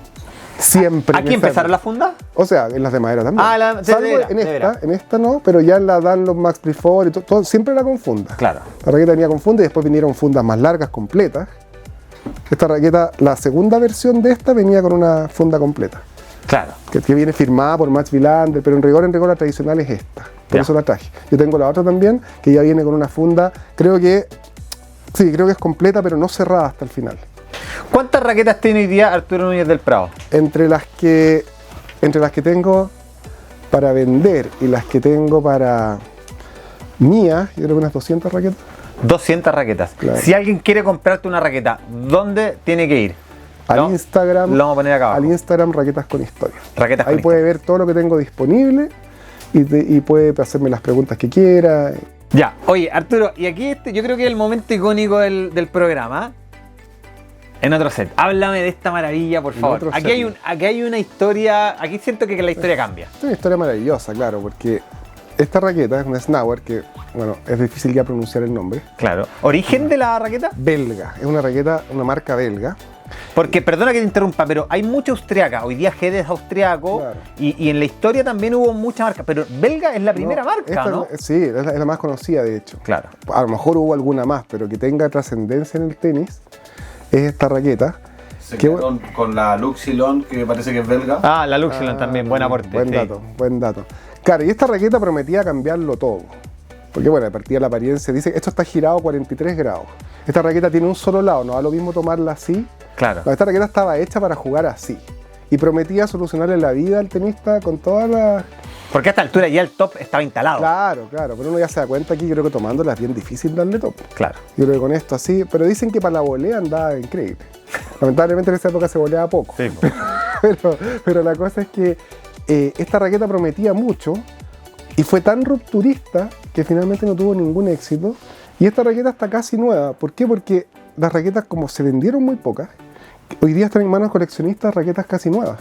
Speaker 2: Siempre.
Speaker 1: ¿Aquí empezaron las fundas?
Speaker 2: O sea, en las de madera también.
Speaker 1: Ah, de
Speaker 2: Salvo
Speaker 1: veras,
Speaker 2: en
Speaker 1: de
Speaker 2: esta,
Speaker 1: veras.
Speaker 2: en esta no, pero ya en la Dunlop Max Prefor y todo, siempre era con funda.
Speaker 1: Claro.
Speaker 2: La raqueta venía con funda y después vinieron fundas más largas, completas. Esta raqueta, la segunda versión de esta venía con una funda completa.
Speaker 1: Claro.
Speaker 2: Que viene firmada por Mats Wilander, pero en rigor la tradicional es esta. Por
Speaker 1: Ya.
Speaker 2: eso la traje. Yo tengo la otra también, que ya viene con una funda, creo que es completa, pero no cerrada hasta el final.
Speaker 1: ¿Cuántas raquetas tiene hoy día Arturo Núñez del Prado?
Speaker 2: Entre las que tengo para vender y las que tengo para mías, yo creo que unas 200 raquetas.
Speaker 1: 200 raquetas.
Speaker 2: Claro.
Speaker 1: Si alguien quiere comprarte una raqueta, ¿dónde tiene que ir?
Speaker 2: Al
Speaker 1: ¿No?
Speaker 2: Instagram,
Speaker 1: Lo vamos a poner acá abajo.
Speaker 2: al Instagram Raquetas con Historia.
Speaker 1: Raquetas
Speaker 2: Ahí
Speaker 1: con
Speaker 2: puede ver todo lo que tengo disponible y puede hacerme las preguntas que quiera.
Speaker 1: Ya, oye, Arturo, y aquí yo creo que es el momento icónico del programa. En otro set. Háblame de esta maravilla, por
Speaker 2: En
Speaker 1: favor.
Speaker 2: otro
Speaker 1: Aquí
Speaker 2: set.
Speaker 1: hay una historia. Aquí siento que la historia cambia.
Speaker 2: Es una historia maravillosa, claro, porque esta raqueta es una Snauer que, bueno, es difícil ya pronunciar el nombre.
Speaker 1: Claro. ¿Origen de la raqueta?
Speaker 2: Belga, es una raqueta, una marca belga.
Speaker 1: Porque, perdona que te interrumpa, pero hay mucha austriaca. Hoy día GD es austriaco.
Speaker 2: Claro.
Speaker 1: Y en la historia también hubo mucha marca. Pero belga es la primera
Speaker 2: No,
Speaker 1: marca,
Speaker 2: esta
Speaker 1: ¿no?
Speaker 2: Sí, es la más conocida, de hecho.
Speaker 1: Claro.
Speaker 2: A lo mejor hubo alguna más, pero que tenga trascendencia en el tenis es esta raqueta.
Speaker 3: Se
Speaker 2: Qué
Speaker 3: quedaron con la Luxilon, que parece que es belga.
Speaker 1: Ah, la Luxilon también, buen aporte.
Speaker 2: Buen
Speaker 1: sí.
Speaker 2: dato, buen dato. Claro, y esta raqueta prometía cambiarlo todo. Porque bueno, a partir de la apariencia, dice que esto está girado a 43 grados. Esta raqueta tiene un solo lado, no da lo mismo tomarla así.
Speaker 1: Claro.
Speaker 2: No, esta raqueta estaba hecha para jugar así. Y prometía solucionarle la vida al tenista con todas las...
Speaker 1: Porque a esta altura ya el top estaba instalado.
Speaker 2: Claro, pero uno ya se da cuenta aquí, yo creo que tomándola es bien difícil darle top.
Speaker 1: Claro.
Speaker 2: Yo creo que con esto así, pero dicen que para la volea andaba increíble. Lamentablemente en esa época se voleaba poco.
Speaker 1: Sí, po.
Speaker 2: pero la cosa es que esta raqueta prometía mucho y fue tan rupturista que finalmente no tuvo ningún éxito. Y esta raqueta está casi nueva. ¿Por qué? Porque las raquetas, como se vendieron muy pocas, hoy día están en manos coleccionistas raquetas casi nuevas.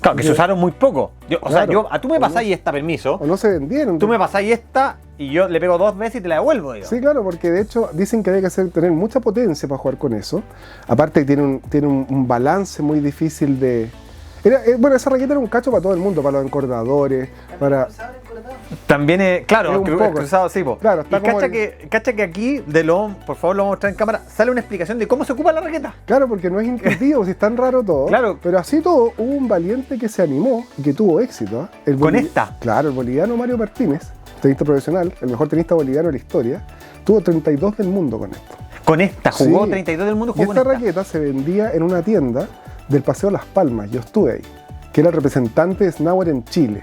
Speaker 1: Claro, que se usaron muy poco.
Speaker 2: Claro.
Speaker 1: Tú me pasáis esta, permiso.
Speaker 2: O no se vendieron.
Speaker 1: Tú me pasáis esta y yo le pego 2 veces y te la devuelvo, digo.
Speaker 2: Sí, claro, porque de hecho dicen que hay que tener mucha potencia para jugar con eso. Aparte tiene un balance muy difícil de... bueno, esa raqueta era un cacho para todo el mundo, para los encordadores, para...
Speaker 1: También es, claro,
Speaker 2: Es un poco.
Speaker 1: cruzado, sí, po.
Speaker 2: Claro, está
Speaker 1: y cacha,
Speaker 2: como
Speaker 1: cacha que aquí, por favor lo vamos a mostrar en cámara, sale una explicación de cómo se ocupa la raqueta.
Speaker 2: Claro, porque no es intuitivo, si es tan raro todo.
Speaker 1: Claro.
Speaker 2: Pero así todo, hubo un valiente que se animó y que tuvo éxito. ¿Eh?
Speaker 1: ¿Con esta?
Speaker 2: Claro, el boliviano Mario Martínez, tenista profesional, el mejor tenista boliviano de la historia, tuvo 32 del mundo con esto.
Speaker 1: Con esta, jugó
Speaker 2: Sí.
Speaker 1: 32 del mundo,
Speaker 2: Y
Speaker 1: jugó
Speaker 2: esta
Speaker 1: con esta.
Speaker 2: raqueta se vendía en una tienda del Paseo Las Palmas, yo estuve ahí, que era el representante de Snauer en Chile.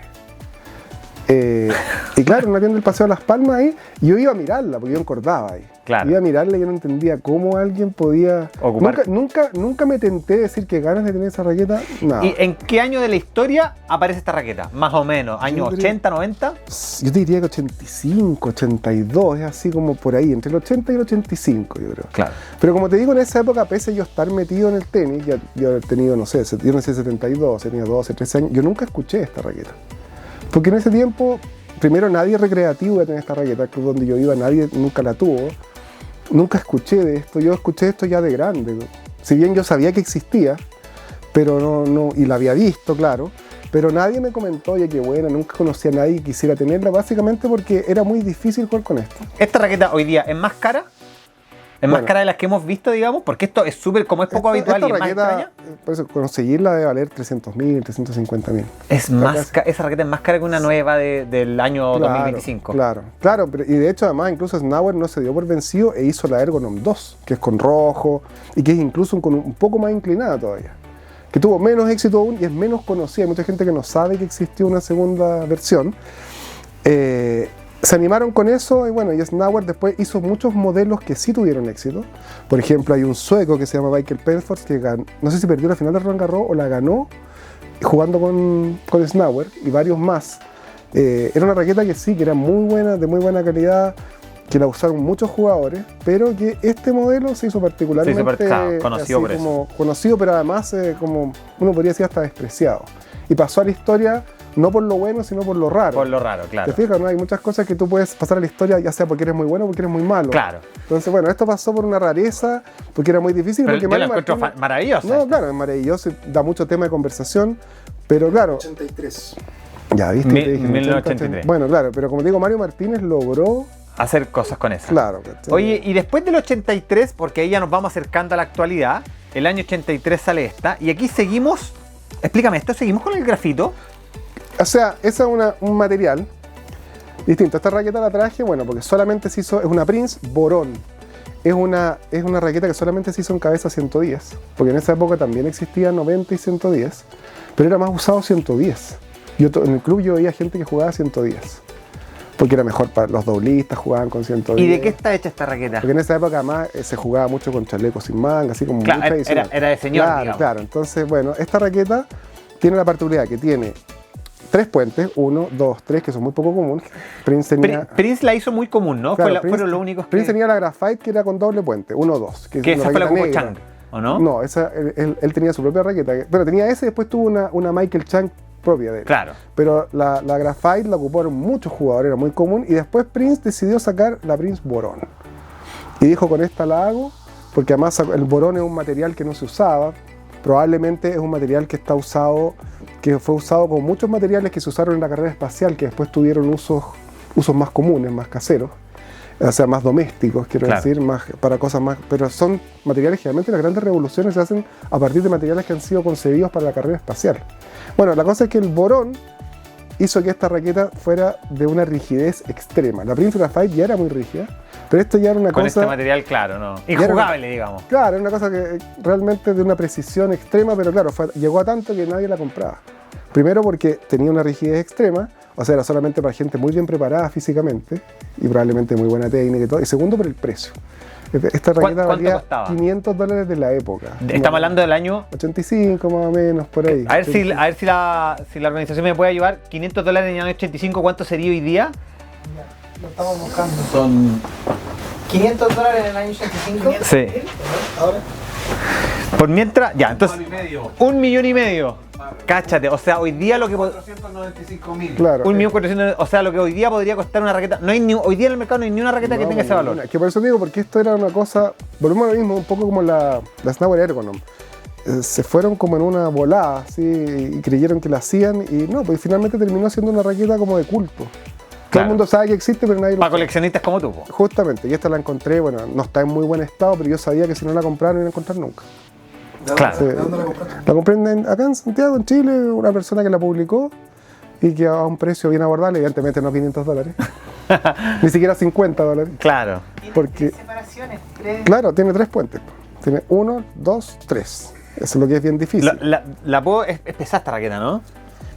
Speaker 2: Y claro, en una tienda del Paseo Las Palmas ahí, yo iba a mirarla, porque yo encordaba ahí.
Speaker 1: Claro.
Speaker 2: Iba a mirarla y yo no entendía cómo alguien podía...
Speaker 1: Ocupar.
Speaker 2: Nunca me tenté de decir que ganas de tener esa raqueta, nada.
Speaker 1: ¿Y en qué año de la historia aparece esta raqueta? Más o menos, años
Speaker 2: Yo diría-
Speaker 1: 80, 90.
Speaker 2: Yo te diría que 85, 82, es así como por ahí, entre el 80 y el 85 yo creo.
Speaker 1: Claro.
Speaker 2: Pero como te digo, en esa época, pese a yo estar metido en el tenis, yo he tenido, no sé, yo nací en 72, tenía 12, 13 años, yo nunca escuché esta raqueta. Porque en ese tiempo, primero nadie recreativo iba a tener esta raqueta, el club donde yo iba, nadie nunca la tuvo. Nunca escuché de esto, yo escuché esto ya de grande. Si bien yo sabía que existía, pero no, y la había visto, claro, pero nadie me comentó, oye, qué buena, nunca conocí a nadie que quisiera tenerla, básicamente porque era muy difícil jugar con esto.
Speaker 1: ¿Esta raqueta hoy día es más cara? ¿Es más
Speaker 2: Bueno.
Speaker 1: cara de las que hemos visto, digamos? Porque esto es súper, como es poco habitual y es más extraña.
Speaker 2: por eso, conseguirla debe valer 300.000, 350.000.
Speaker 1: Es más esa raqueta es más cara que una nueva del año 2025.
Speaker 2: Claro, y de hecho además incluso Snauer no se dio por vencido e hizo la Ergonom 2, que es con rojo y que es incluso con un poco más inclinada todavía. Que tuvo menos éxito aún y es menos conocida. Hay mucha gente que no sabe que existió una segunda versión. se animaron con eso y bueno, y Snauer después hizo muchos modelos que sí tuvieron éxito. Por ejemplo, hay un sueco que se llama Michael Pensford que ganó, no sé si perdió la final de Roland Garros o la ganó jugando con Snauer y varios más. Era una raqueta que sí, que era muy buena, de muy buena calidad, que la usaron muchos jugadores, pero que este modelo se hizo particularmente
Speaker 1: conocido por eso.
Speaker 2: Conocido, pero además como uno podría decir hasta despreciado. Y pasó a la historia no por lo bueno, sino por lo raro.
Speaker 1: Por lo raro, claro.
Speaker 2: ¿Te fijas? ¿No? Hay muchas cosas que tú puedes pasar a la historia, ya sea porque eres muy bueno o porque eres muy malo.
Speaker 1: Claro.
Speaker 2: Entonces, bueno, esto pasó por una rareza, porque era muy difícil.
Speaker 1: Pero
Speaker 2: porque
Speaker 1: yo la encuentro maravillosa.
Speaker 2: No, claro, es maravilloso, da mucho tema de conversación, pero claro.
Speaker 4: 83.
Speaker 2: Ya, ¿viste?
Speaker 1: 1983.
Speaker 2: Bueno, claro, pero como te digo, Mario Martínez logró
Speaker 1: hacer cosas con eso.
Speaker 2: Claro.
Speaker 1: Oye, y después del 83, porque ahí ya nos vamos acercando a la actualidad, el año 83 sale esta, y aquí seguimos, explícame esto, seguimos con el grafito.
Speaker 2: O sea, ese es un material distinto. Esta raqueta la traje, bueno, porque solamente se hizo, es una Prince Boron. Es una raqueta que solamente se hizo en cabeza 110, porque en esa época también existía 90 y 110, pero era más usado 110. En el club yo veía gente que jugaba 110. Porque era mejor para los doblistas, jugaban con 110.
Speaker 1: ¿Y de qué está hecha esta raqueta?
Speaker 2: Porque en esa época además se jugaba mucho con chalecos sin manga, así como
Speaker 1: claro,
Speaker 2: muy tradicional.
Speaker 1: Era de señor,
Speaker 2: claro,
Speaker 1: digamos.
Speaker 2: Claro, entonces bueno, esta raqueta tiene la particularidad que tiene 3 puentes, 1, 2, 3, que son muy poco comunes. Prince
Speaker 1: la hizo muy común, ¿no?
Speaker 2: Claro,
Speaker 1: Fueron los únicos
Speaker 2: Prince tenía la Graphite que era con doble puente, 1, 2.
Speaker 1: Que esa fue la Cupo Chang, ¿o no?
Speaker 2: No, él tenía su propia raqueta. Pero tenía ese y después tuvo una Michael Chang propia de él.
Speaker 1: Claro.
Speaker 2: Pero la Graphite la ocuparon muchos jugadores, era muy común. Y después Prince decidió sacar la Prince Boron. Y dijo, con esta la hago, porque además el Boron es un material que no se usaba. Probablemente es un material que fue usado con muchos materiales que se usaron en la carrera espacial, que después tuvieron usos más comunes, más caseros. O sea, más domésticos, quiero decir, más para cosas más... Pero son materiales, generalmente las grandes revoluciones se hacen a partir de materiales que han sido concebidos para la carrera espacial. Bueno, la cosa es que el Boron hizo que esta raqueta fuera de una rigidez extrema. La Prince Graphite ya era muy rígida, pero esto ya era una cosa...
Speaker 1: Con este material, claro, ¿no? Injugable, digamos.
Speaker 2: Claro, era una cosa que realmente de una precisión extrema, pero claro, llegó a tanto que nadie la compraba. Primero porque tenía una rigidez extrema, o sea, era solamente para gente muy bien preparada físicamente y probablemente muy buena técnica y todo. Y segundo, por el precio. Esta raqueta valía
Speaker 1: costaba?
Speaker 2: $500 de la época.
Speaker 1: Estamos hablando del año
Speaker 2: 85 más o menos, por ahí.
Speaker 1: A ver si la organización me puede ayudar. $500 en el año 85, ¿cuánto sería hoy día?
Speaker 4: Ya, lo estamos buscando.
Speaker 3: Son
Speaker 4: $500 en el año 85.
Speaker 1: Sí.
Speaker 4: Ahora.
Speaker 1: Por mientras, ya, entonces,
Speaker 3: 1,5
Speaker 1: millones. Cáchate, o sea, hoy día lo que...
Speaker 3: 495.000.
Speaker 2: Claro.
Speaker 1: 1.400.000, o sea, lo que hoy día podría costar una raqueta. Hoy día en el mercado no hay ni una raqueta que tenga ese valor.
Speaker 2: Que por eso digo, porque esto era una cosa, volvemos a lo mismo, un poco como la Snauer Ergonom. Se fueron como en una volada, ¿sí? Y creyeron que la hacían y no, pues finalmente terminó siendo una raqueta como de culto. Todo el mundo sabe que existe, pero nadie lo
Speaker 1: Para
Speaker 2: sabe.
Speaker 1: coleccionistas como tú, po.
Speaker 2: Justamente, y esta la encontré, bueno, no está en muy buen estado, pero yo sabía que si no la compraron no iba a encontrar nunca.
Speaker 1: Claro.
Speaker 4: ¿De dónde la compraste?
Speaker 2: La compré acá en Santiago, en Chile, una persona que la publicó y que a un precio bien abordable, evidentemente no $500, ni siquiera $50.
Speaker 1: Claro.
Speaker 2: Porque,
Speaker 4: separaciones.
Speaker 2: claro, tiene 3 puentes. Tiene 1, 2, 3. Eso es lo que es bien difícil.
Speaker 1: Es pesada esta raqueta, ¿no?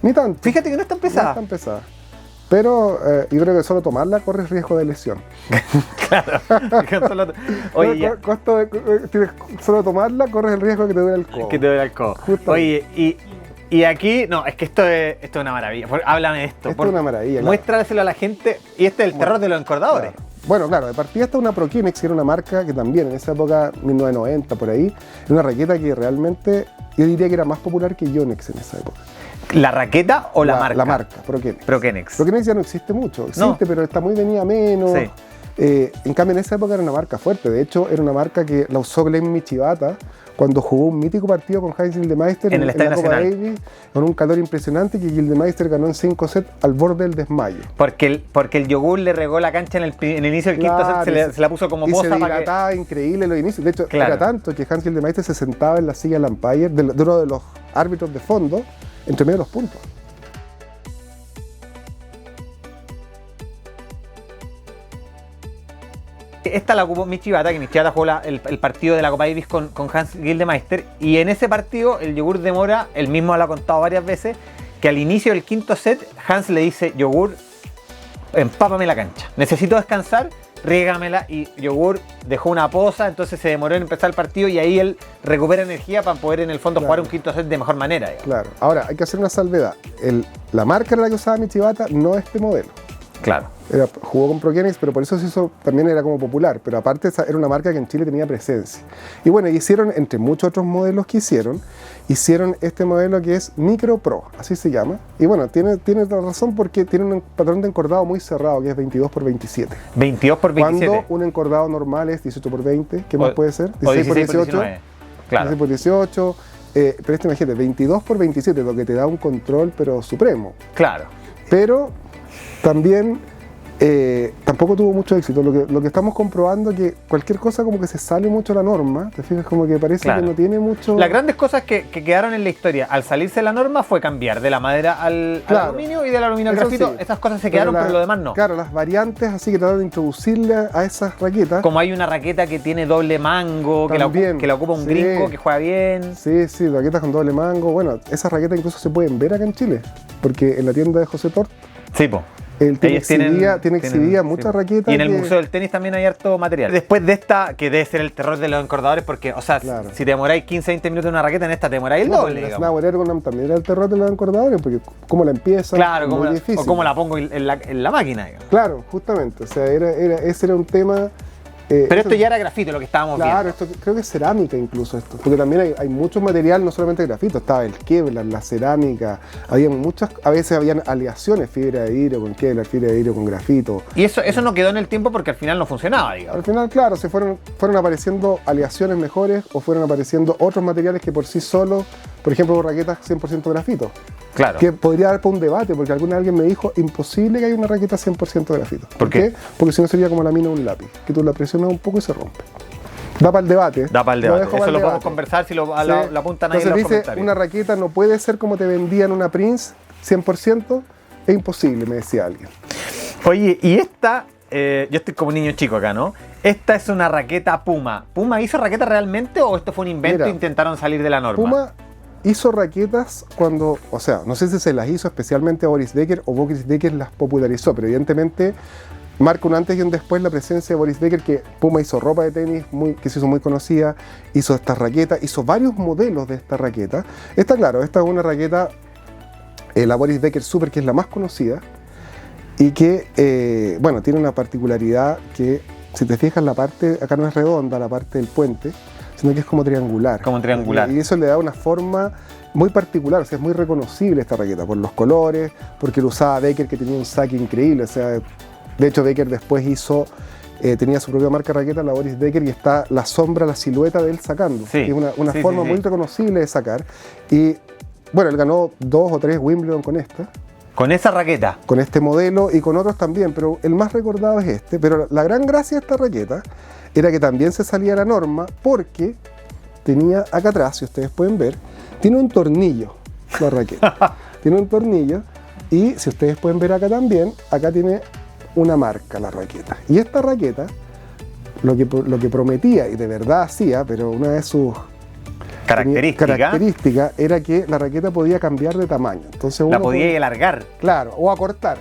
Speaker 2: Ni tanto.
Speaker 1: Fíjate que no es tan
Speaker 2: No es
Speaker 1: pesada.
Speaker 2: tan pesada. Pero yo creo que solo tomarla corres riesgo de lesión.
Speaker 1: Oye, ya,
Speaker 2: Solo tomarla corres el riesgo de que te duele el codo.
Speaker 1: que te duele el codo.
Speaker 2: Justo.
Speaker 1: Oye, y aquí, no, es que esto es una maravilla. Háblame de esto.
Speaker 2: Esto es una maravilla. Claro.
Speaker 1: Muéstraselo a la gente. Y este es el terror de los encordadores.
Speaker 2: Claro. Bueno, claro, de partida está una Prokinex, que era una marca que también en esa época, 1990 por ahí, era una raqueta que realmente, yo diría que era más popular que Yonex en esa época.
Speaker 1: ¿La raqueta o la marca?
Speaker 2: La marca, Prokinex.
Speaker 1: Prokinex.
Speaker 2: Prokinex ya no existe mucho, existe,
Speaker 1: No.
Speaker 2: pero está muy venida menos.
Speaker 1: Sí.
Speaker 2: En cambio, en esa época era una marca fuerte. De hecho, era una marca que la usó Glenn Michibata cuando jugó un mítico partido con Heinz Gildemeister
Speaker 1: En el Estadio
Speaker 2: la Copa
Speaker 1: Nacional.
Speaker 2: Davis, con un calor impresionante que Gildemeister ganó en 5 sets al borde del desmayo.
Speaker 1: Porque el yogur le regó la cancha en el inicio del quinto
Speaker 2: Claro,
Speaker 1: set, se la puso como
Speaker 2: y
Speaker 1: poza
Speaker 2: se
Speaker 1: para que...
Speaker 2: dilataba increíble los inicios. De hecho,
Speaker 1: Claro.
Speaker 2: era tanto que Hans Gildemeister se sentaba en la silla del umpire de uno de los árbitros de fondo entre medio de los puntos.
Speaker 1: Esta la ocupó Michibata, que Michibata jugó el partido de la Copa Davis con Hans Gildemeister, y en ese partido el yogur de Mora, él mismo lo ha contado varias veces, que al inicio del quinto set Hans le dice: yogur, empápame la cancha. Necesito descansar, riégamela. Y Yogur dejó una posa, entonces se demoró en empezar el partido y ahí él recupera energía para poder en el fondo jugar un quinto set de mejor manera. Digamos.
Speaker 2: Claro. Ahora, hay que hacer una salvedad. La marca en la que usaba Michibata no es este modelo.
Speaker 1: Claro.
Speaker 2: Jugó con Prokenix, pero por eso se hizo, también era como popular. Pero aparte era una marca que en Chile tenía presencia. Y bueno, hicieron, entre muchos otros modelos que hicieron este modelo que es Micro Pro, así se llama. Y bueno, tiene razón porque tiene un patrón de encordado muy cerrado, que es 22x27.
Speaker 1: 22x27.
Speaker 2: Cuando un encordado normal es 18x20, ¿qué más puede ser?
Speaker 1: O 16x18. Claro.
Speaker 2: 16x18. Pero imagínate, 22x27, lo que te da un control, pero supremo.
Speaker 1: Claro.
Speaker 2: Pero también tampoco tuvo mucho éxito. Lo que estamos comprobando es que cualquier cosa como que se sale mucho de la norma, te fijas, como que parece que no tiene mucho...
Speaker 1: Las grandes cosas que quedaron en la historia al salirse de la norma fue cambiar de la madera al aluminio y del aluminio al grafito. Sí. Esas cosas se quedaron, pero lo demás no.
Speaker 2: Claro, las variantes así que trataron de introducirle a esas raquetas.
Speaker 1: Como hay una raqueta que tiene doble mango, que la ocupa un gringo que juega bien.
Speaker 2: Sí, raquetas con doble mango. Bueno, esas raquetas incluso se pueden ver acá en Chile, porque en la tienda de José Tort.
Speaker 1: Sí, po.
Speaker 2: Él tiene exhibida muchas raquetas.
Speaker 1: Y en el Museo del Tenis también hay harto material. Después de esta, que debe ser el terror de los encordadores, porque, o sea, si te demoráis 15-20 minutos en una raqueta, en esta te demoráis el doble.
Speaker 2: La Snap Ergonom también era el terror de los encordadores, porque cómo la empieza,
Speaker 1: muy difícil. O cómo la pongo en la máquina. Digamos.
Speaker 2: Claro, justamente. O sea, ese era un tema...
Speaker 1: pero esto ya era grafito, lo que estábamos viendo.
Speaker 2: Claro, esto creo que es cerámica incluso esto, porque también hay mucho material, no solamente grafito, estaba el Kevlar, la cerámica, había a veces habían aleaciones, fibra de vidrio con Kevlar, fibra de vidrio con grafito.
Speaker 1: Y eso no quedó en el tiempo porque al final no funcionaba, digamos.
Speaker 2: Al final, claro, se fueron apareciendo aleaciones mejores o fueron apareciendo otros materiales que por sí solos, por ejemplo, raquetas 100% grafito. Claro. Que podría dar para un debate, porque alguien me dijo, imposible que haya una raqueta 100% grafito.
Speaker 1: ¿Por qué?
Speaker 2: Porque si no sería como la mina de un lápiz, que tú la presionas un poco y se rompe. Da para el debate.
Speaker 1: Da para el debate. Eso lo podemos conversar si lo apuntan ahí en los
Speaker 2: comentarios.
Speaker 1: Entonces dice,
Speaker 2: una raqueta no puede ser como te vendían una Prince 100%, es imposible, me decía alguien.
Speaker 1: Oye, y esta, yo estoy como un niño chico acá, ¿no? Esta es una raqueta Puma. ¿Puma hizo raqueta realmente o esto fue un invento e intentaron salir de la norma?
Speaker 2: Puma hizo raquetas cuando, o sea, no sé si se las hizo especialmente a Boris Becker o Boris Becker las popularizó, pero evidentemente marca un antes y un después la presencia de Boris Becker, que Puma hizo ropa de tenis que se hizo muy conocida, hizo estas raquetas, hizo varios modelos de esta raqueta. Esta, claro, esta es una raqueta, la Boris Becker Super, que es la más conocida y que, bueno, tiene una particularidad que, si te fijas, la parte, acá no es redonda, la parte del puente, sino que es como triangular.
Speaker 1: Como triangular.
Speaker 2: Y eso le da una forma muy particular, o sea, es muy reconocible esta raqueta, por los colores, porque lo usaba Becker, que tenía un saque increíble, o sea, de hecho Becker después tenía su propia marca de raqueta, la Boris Becker, y está la sombra, la silueta de él sacando. Sí, es una forma muy reconocible de sacar. Y bueno, él ganó 2 o 3 Wimbledon con esta.
Speaker 1: ¿Con esa raqueta?
Speaker 2: Con este modelo y con otros también, pero el más recordado es este. Pero la gran gracia de esta raqueta era que también se salía de la norma porque tenía acá atrás, si ustedes pueden ver, tiene un tornillo la raqueta. Tiene un tornillo y si ustedes pueden ver acá también, acá tiene una marca la raqueta. Y esta raqueta, lo que prometía y de verdad hacía, pero una de sus características era que la raqueta podía cambiar de tamaño. Entonces
Speaker 1: la podía alargar.
Speaker 2: Claro, o acortar.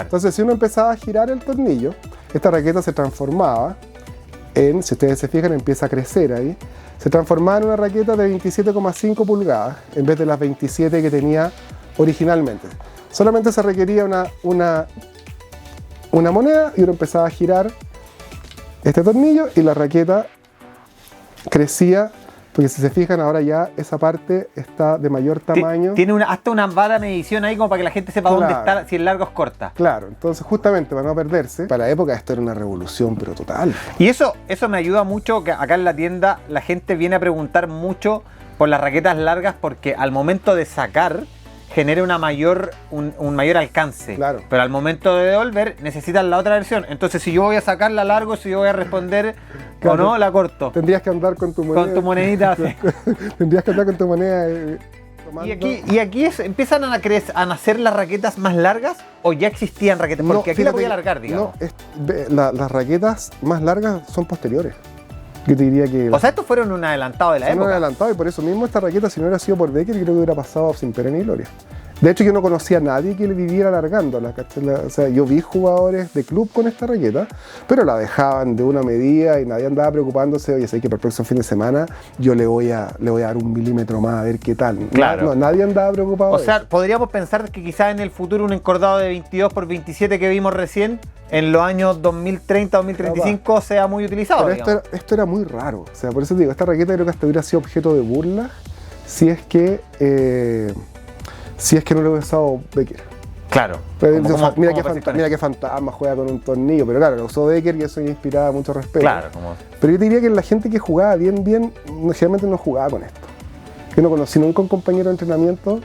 Speaker 2: Entonces si uno empezaba a girar el tornillo, esta raqueta se transformaba en, si ustedes se fijan, empieza a crecer ahí, se transformaba en una raqueta de 27,5 pulgadas en vez de las 27 que tenía originalmente. Solamente se requería una moneda y uno empezaba a girar este tornillo y la raqueta crecía, porque si se fijan ahora ya esa parte está de mayor tamaño.
Speaker 1: Tiene hasta una vara de medición ahí como para que la gente sepa dónde está, si el largo es corta.
Speaker 2: Claro, entonces justamente para no perderse, para la época esto era una revolución pero total.
Speaker 1: Y eso me ayuda mucho, que acá en la tienda la gente viene a preguntar mucho por las raquetas largas porque al momento de sacar genera un mayor alcance.
Speaker 2: Claro.
Speaker 1: Pero al momento de devolver necesitan la otra versión. Entonces si yo voy a sacarla largo, si yo voy a responder o no, la corto.
Speaker 2: Tendrías que andar con tu moneda.
Speaker 1: Con tu monedita. Sí.
Speaker 2: Tendrías que andar con tu moneda.
Speaker 1: ¿Y aquí empiezan a nacer las raquetas más largas o ya existían raquetas? Porque aquí la voy a alargar, digamos.
Speaker 2: No, las raquetas más largas son posteriores. Yo te diría que...
Speaker 1: O sea, estos fueron un adelantado de la época.
Speaker 2: Un adelantado y por eso mismo esta raqueta, si no hubiera sido por Becker, creo que hubiera pasado sin pena ni gloria. De hecho, yo no conocía a nadie que le viviera alargándola, ¿cachai? O sea, yo vi jugadores de club con esta raqueta, pero la dejaban de una medida y nadie andaba preocupándose, oye, sé que para el próximo fin de semana yo le voy a dar 1 milímetro más a ver qué tal.
Speaker 1: Claro.
Speaker 2: No, nadie andaba preocupado
Speaker 1: O
Speaker 2: de
Speaker 1: sea,
Speaker 2: eso.
Speaker 1: podríamos pensar que quizás en el futuro un encordado de 22 por 27 que vimos recién, en los años 2030, 2035, sea muy utilizado.
Speaker 2: Pero esto era muy raro. O sea, por eso te digo, esta raqueta creo que hasta hubiera sido objeto de burla si es que no lo hubiera usado Becker.
Speaker 1: Claro.
Speaker 2: Pero, mira
Speaker 1: perfectamente.
Speaker 2: qué fantasma juega con un tornillo, pero claro, lo usó Becker y eso inspiraba mucho respeto.
Speaker 1: Claro, como...
Speaker 2: Pero yo te diría que la gente que jugaba bien, generalmente no jugaba con esto. Yo no conocí nunca un compañero de entrenamiento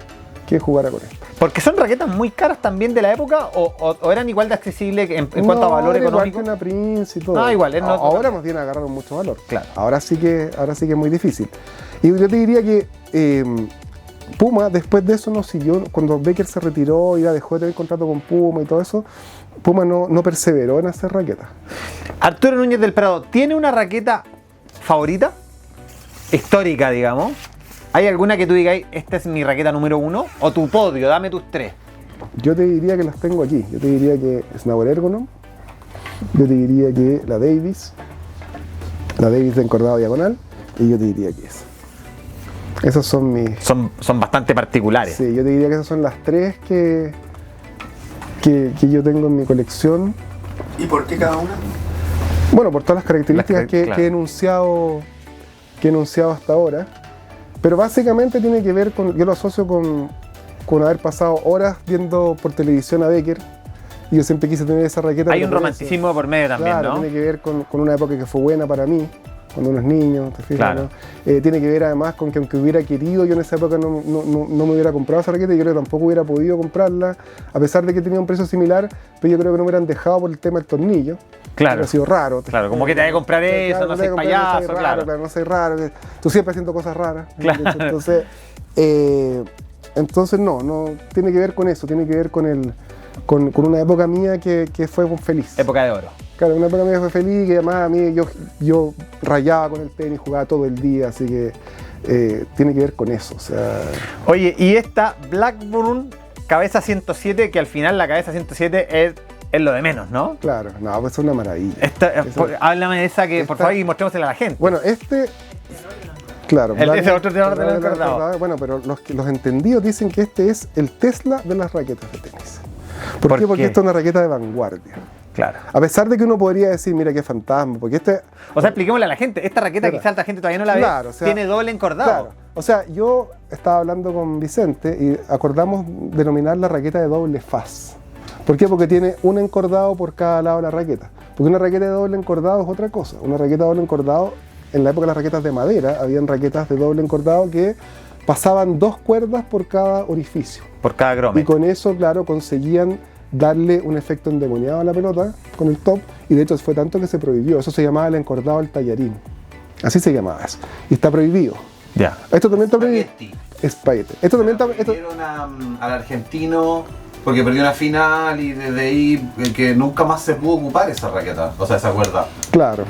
Speaker 2: que jugara con esto.
Speaker 1: Porque son raquetas muy caras también de la época, o eran igual de accesibles en cuanto a valor
Speaker 2: era
Speaker 1: económico.
Speaker 2: Igual que una Prince y todo.
Speaker 1: No, igual,
Speaker 2: Ahora más bien agarraron mucho valor.
Speaker 1: Claro.
Speaker 2: Ahora sí que es muy difícil. Y yo te diría que Puma, después de eso, no siguió. Cuando Becker se retiró y ya dejó de tener contrato con Puma y todo eso, Puma no perseveró en hacer raquetas.
Speaker 1: Arturo Núñez del Prado, ¿tiene una raqueta favorita? Histórica, digamos. ¿Hay alguna que tú digas, esta es mi raqueta número 1? ¿O tu podio? Dame tus 3.
Speaker 2: Yo te diría que las tengo aquí. Yo te diría que Snauer Ergonom. Yo te diría que la Davis de encordado diagonal. Y yo te diría que esa. Esos son mis...
Speaker 1: Son bastante particulares.
Speaker 2: Sí, yo te diría que esas son las 3 que yo tengo en mi colección.
Speaker 3: ¿Y por qué cada una?
Speaker 2: Bueno, por todas las características
Speaker 1: claro.
Speaker 2: que he enunciado hasta ahora. Pero básicamente tiene que ver con... Yo lo asocio con haber pasado horas viendo por televisión a Becker. Y yo siempre quise tener esa raqueta.
Speaker 1: Hay un
Speaker 2: por eso.
Speaker 1: romanticismo por medio también,
Speaker 2: Claro,
Speaker 1: ¿no?
Speaker 2: tiene que ver con una época que fue buena para mí, cuando uno es niño, ¿te fijas?
Speaker 1: Claro.
Speaker 2: ¿No? Tiene que ver además con que aunque hubiera querido, yo en esa época no me hubiera comprado esa raqueta, yo creo que tampoco hubiera podido comprarla, a pesar de que tenía un precio similar, pero yo creo que no me hubieran dejado por el tema del tornillo.
Speaker 1: Claro.
Speaker 2: Hubiera sido raro.
Speaker 1: Claro, como que te vas a comprar eso, no seas payaso, claro.
Speaker 2: No seas raro, tú siempre haciendo cosas raras.
Speaker 1: Claro.
Speaker 2: Entonces no, tiene que ver con eso, tiene que ver con una época mía que fue feliz.
Speaker 1: Época de oro.
Speaker 2: Claro, una época mía fue feliz, que además a mí yo rayaba con el tenis, jugaba todo el día, así que tiene que ver con eso. O sea...
Speaker 1: Oye, y esta Blackburn cabeza 107, que al final la cabeza 107 es lo de menos, ¿no?
Speaker 2: Claro, no, pues es una maravilla.
Speaker 1: Háblame de esa por favor, y mostrémosela a la gente.
Speaker 2: Bueno, claro.
Speaker 1: Ese otro tenor de lo encordado.
Speaker 2: Bueno, pero los entendidos dicen que este es el Tesla de las raquetas de tenis. ¿Por qué? Porque esta es una raqueta de vanguardia.
Speaker 1: Claro.
Speaker 2: A pesar de que uno podría decir, mira qué fantasma, porque
Speaker 1: O sea, expliquémosle a la gente, esta raqueta
Speaker 2: Claro.
Speaker 1: quizás la gente todavía no la ve,
Speaker 2: Claro, o sea,
Speaker 1: tiene doble encordado.
Speaker 2: Claro. O sea, yo estaba hablando con Vicente y acordamos denominar la raqueta de doble faz. ¿Por qué? Porque tiene un encordado por cada lado de la raqueta. Porque una raqueta de doble encordado es otra cosa. Una raqueta de doble encordado, en la época de las raquetas de madera, habían raquetas de doble encordado que pasaban 2 cuerdas por cada orificio.
Speaker 1: Por cada
Speaker 2: Y
Speaker 1: grommet.
Speaker 2: con eso, claro, conseguían darle un efecto endemoniado a la pelota con el top, y de hecho fue tanto que se prohibió. Eso se llamaba el encordado al tallarín. Así se llamaba eso. Y está prohibido.
Speaker 1: Ya.
Speaker 2: Esto también está prohibido. Espagueti. Esto también está...
Speaker 3: Pidieron al argentino porque perdió una final y desde ahí que nunca más se pudo ocupar esa raqueta, o sea, esa cuerda.
Speaker 2: Claro.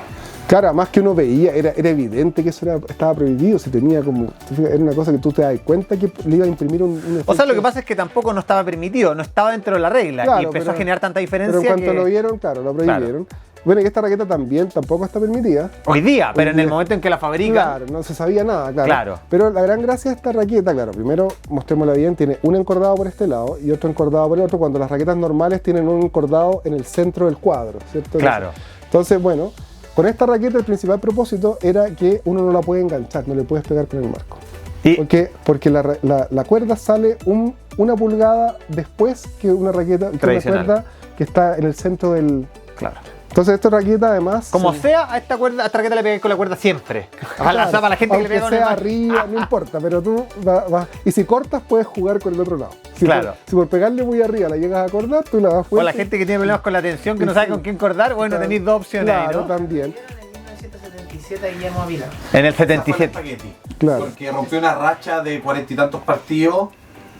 Speaker 2: Claro, más que uno veía, era evidente que eso estaba prohibido, se tenía como... Era una cosa que tú te das cuenta que le iba a imprimir un efecto.
Speaker 1: O sea, lo que pasa es que tampoco no estaba permitido, no estaba dentro de la regla y
Speaker 2: Claro,
Speaker 1: empezó a generar tanta diferencia
Speaker 2: Pero en cuanto
Speaker 1: que...
Speaker 2: lo vieron, claro, lo prohibieron. Bueno, y esta raqueta tampoco está permitida.
Speaker 1: Hoy día, pero
Speaker 2: Hoy
Speaker 1: en el
Speaker 2: día.
Speaker 1: momento en que la fabrican...
Speaker 2: Claro, no se sabía nada, claro.
Speaker 1: Claro.
Speaker 2: Pero la gran gracia de esta raqueta, claro, primero mostrémosla bien, tiene un encordado por este lado y otro encordado por el otro, cuando las raquetas normales tienen un encordado en el centro del cuadro, ¿cierto?
Speaker 1: Claro.
Speaker 2: Entonces, bueno, con esta raqueta el principal propósito era que uno no la puede enganchar, no le puedes pegar con el marco.
Speaker 1: Y-
Speaker 2: Porque la cuerda sale una pulgada después que una raqueta, que una
Speaker 1: Tradicional.
Speaker 2: cuerda que está en el centro del...
Speaker 1: Claro.
Speaker 2: Entonces esta raqueta además...
Speaker 1: Como sea, a esta raqueta le pegué con la cuerda siempre. Ojalá, o sea, para la gente que le
Speaker 2: aunque
Speaker 1: pega con el
Speaker 2: sea
Speaker 1: mar-
Speaker 2: arriba, no importa, pero tú vas... Y si cortas, puedes jugar con el otro lado.
Speaker 1: Claro.
Speaker 2: Si por pegarle muy arriba la llegas a cortar, tú la vas
Speaker 1: O
Speaker 2: fuerte.
Speaker 1: la gente que tiene problemas con la tensión, que no sabe con quién cordar, bueno,
Speaker 2: Claro.
Speaker 1: tenéis 2 opciones ahí,
Speaker 2: Claro,
Speaker 1: ¿no?
Speaker 2: también.
Speaker 4: En 1977 Guillermo Ávila.
Speaker 1: En el
Speaker 3: Esa fue la
Speaker 1: 77.
Speaker 3: espagueti.
Speaker 2: Claro.
Speaker 3: Porque rompió una racha de 40 y tantos partidos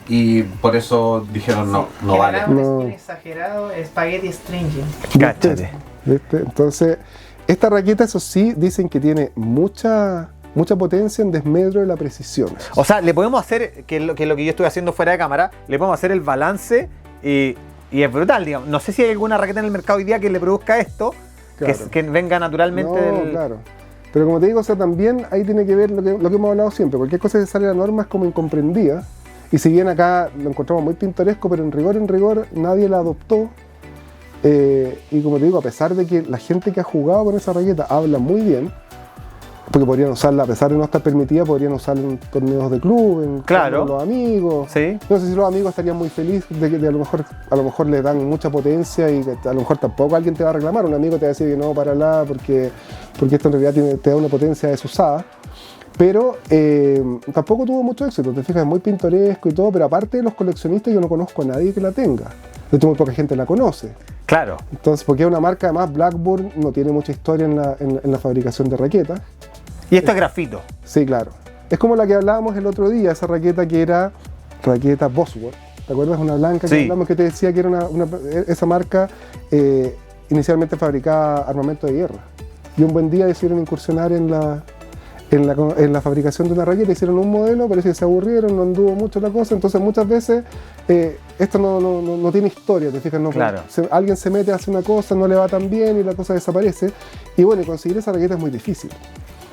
Speaker 3: y por eso dijeron no vale.
Speaker 4: Generaba un
Speaker 2: No.
Speaker 4: spin exagerado, Spaghetti Stringing.
Speaker 1: Cáchate.
Speaker 2: ¿Viste? Entonces, esta raqueta, eso sí, dicen que tiene mucha mucha potencia en desmedro de la precisión.
Speaker 1: O sea, le podemos hacer, que es lo que yo estuve haciendo fuera de cámara, le podemos hacer el balance y es brutal, digamos. No sé si hay alguna raqueta en el mercado hoy día que le produzca esto,
Speaker 2: Claro.
Speaker 1: que venga naturalmente
Speaker 2: No, claro. Pero como te digo, o sea, también ahí tiene que ver lo que hemos hablado siempre. Cualquier cosa que sale de la norma es como incomprendida. Y si bien acá lo encontramos muy pintoresco, pero en rigor nadie la adoptó. Y como te digo, a pesar de que la gente que ha jugado con esa raqueta habla muy bien, porque podrían usarla, a pesar de no estar permitida, podrían usarla en torneos de club,
Speaker 1: Claro.
Speaker 2: con los amigos.
Speaker 1: Sí.
Speaker 2: No sé si los amigos estarían muy felices de que a lo mejor le dan mucha potencia y que a lo mejor tampoco alguien te va a reclamar. Un amigo te va a decir que no, para nada, porque esto en realidad te da una potencia desusada. Pero tampoco tuvo mucho éxito, te fijas, es muy pintoresco y todo, pero aparte de los coleccionistas yo no conozco a nadie que la tenga. De hecho, muy poca gente la conoce.
Speaker 1: Claro.
Speaker 2: Entonces, porque es una marca, además, Blackburn no tiene mucha historia en la fabricación de raquetas.
Speaker 1: Y esto es grafito.
Speaker 2: Sí, claro. Es como la que hablábamos el otro día, esa raqueta que era raqueta Bosworth. ¿Te acuerdas? Una blanca que
Speaker 1: Sí.
Speaker 2: hablamos que te decía que era esa marca inicialmente fabricaba armamento de guerra. Y un buen día decidieron incursionar en la fabricación de una raqueta, hicieron un modelo, parece que se aburrieron, no anduvo mucho la cosa, entonces muchas veces esto no tiene historia, te fijas, no,
Speaker 1: Claro.
Speaker 2: Alguien se mete, hace una cosa, no le va tan bien y la cosa desaparece. Y bueno, conseguir esa raqueta es muy difícil.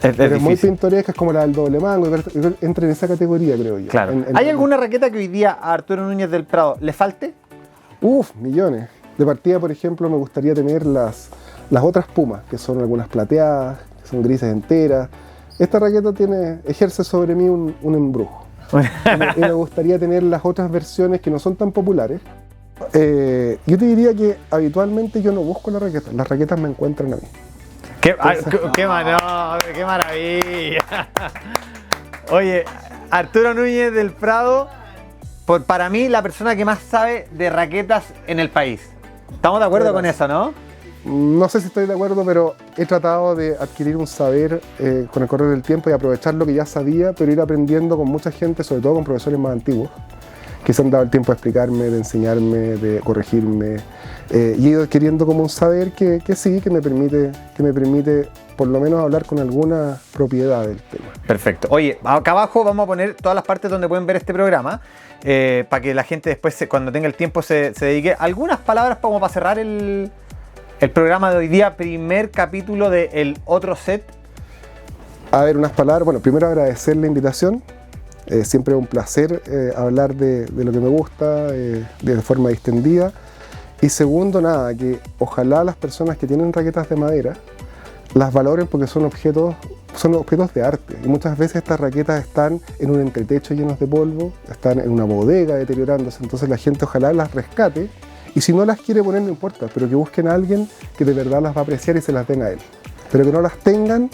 Speaker 2: Pero es muy
Speaker 1: difícil.
Speaker 2: pintoresca, es como la del doble mango, entra en esa categoría, creo yo.
Speaker 1: Claro. ¿Hay alguna raqueta que hoy día a Arturo Núñez del Prado le falte?
Speaker 2: Millones. De partida, por ejemplo, me gustaría tener las otras Pumas, que son algunas plateadas, que son grises enteras. Esta raqueta ejerce sobre mí un embrujo. Y me gustaría tener las otras versiones que no son tan populares. Yo te diría que habitualmente yo no busco las raquetas me encuentran a mí.
Speaker 1: ¡Qué maravilla! Oye, Arturo Núñez del Prado, para mí la persona que más sabe de raquetas en el país. ¿Estamos de acuerdo con eso, no?
Speaker 2: No sé si estoy de acuerdo, pero he tratado de adquirir un saber con el correr del tiempo y aprovechar lo que ya sabía, pero ir aprendiendo con mucha gente, sobre todo con profesores más antiguos, que se han dado el tiempo de explicarme, de enseñarme, de corregirme. Y he ido adquiriendo como un saber que me permite por lo menos hablar con alguna propiedad del tema.
Speaker 1: Perfecto. Oye, acá abajo vamos a poner todas las partes donde pueden ver este programa, para que la gente después, cuando tenga el tiempo, se dedique. Algunas palabras como para cerrar el programa de hoy día, primer capítulo de El Otro Set.
Speaker 2: A ver, unas palabras. Bueno, primero agradecer la invitación. Siempre es un placer hablar de lo que me gusta de forma distendida. Y segundo, nada, que ojalá las personas que tienen raquetas de madera las valoren porque son objetos de arte. Y muchas veces estas raquetas están en un entretecho llenos de polvo, están en una bodega deteriorándose. Entonces la gente ojalá las rescate. Y si no las quiere poner, no importa, pero que busquen a alguien que de verdad las va a apreciar y se las den a él. Pero que no las tengan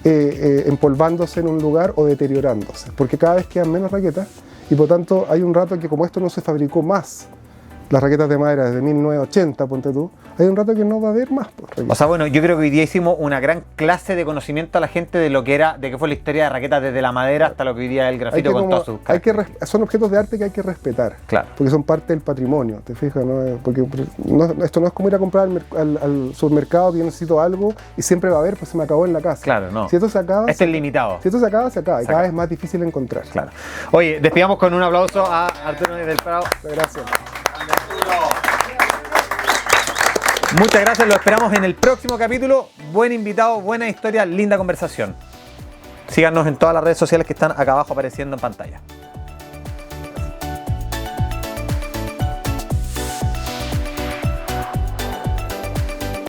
Speaker 2: empolvándose en un lugar o deteriorándose, porque cada vez quedan menos raquetas y por tanto hay un rato que como esto no se fabricó más, las raquetas de madera desde 1980, ponte tú, hay un rato que no va a haber más.
Speaker 1: O sea, bueno, yo creo que hoy día hicimos una gran clase de conocimiento a la gente de lo que era, de qué fue la historia de raquetas desde la madera hasta lo que hoy día es el grafito con todas sus características.
Speaker 2: Son objetos de arte que hay que respetar,
Speaker 1: claro,
Speaker 2: porque son parte del patrimonio, ¿te fijas? ¿No? Porque esto no es como ir a comprar al supermercado que yo necesito algo y siempre va a haber, pues se me acabó en la casa.
Speaker 1: Claro, no.
Speaker 2: Si esto se acaba,
Speaker 1: este es limitado.
Speaker 2: Si esto se acaba, se acaba. Y cada vez es más difícil encontrar.
Speaker 1: Claro. Oye, despidamos con un aplauso a Arturo Núñez del Prado.
Speaker 2: Gracias.
Speaker 1: Muchas gracias, lo esperamos en el próximo capítulo. Buen invitado, buena historia, linda conversación. Síganos en todas las redes sociales que están acá abajo apareciendo en pantalla.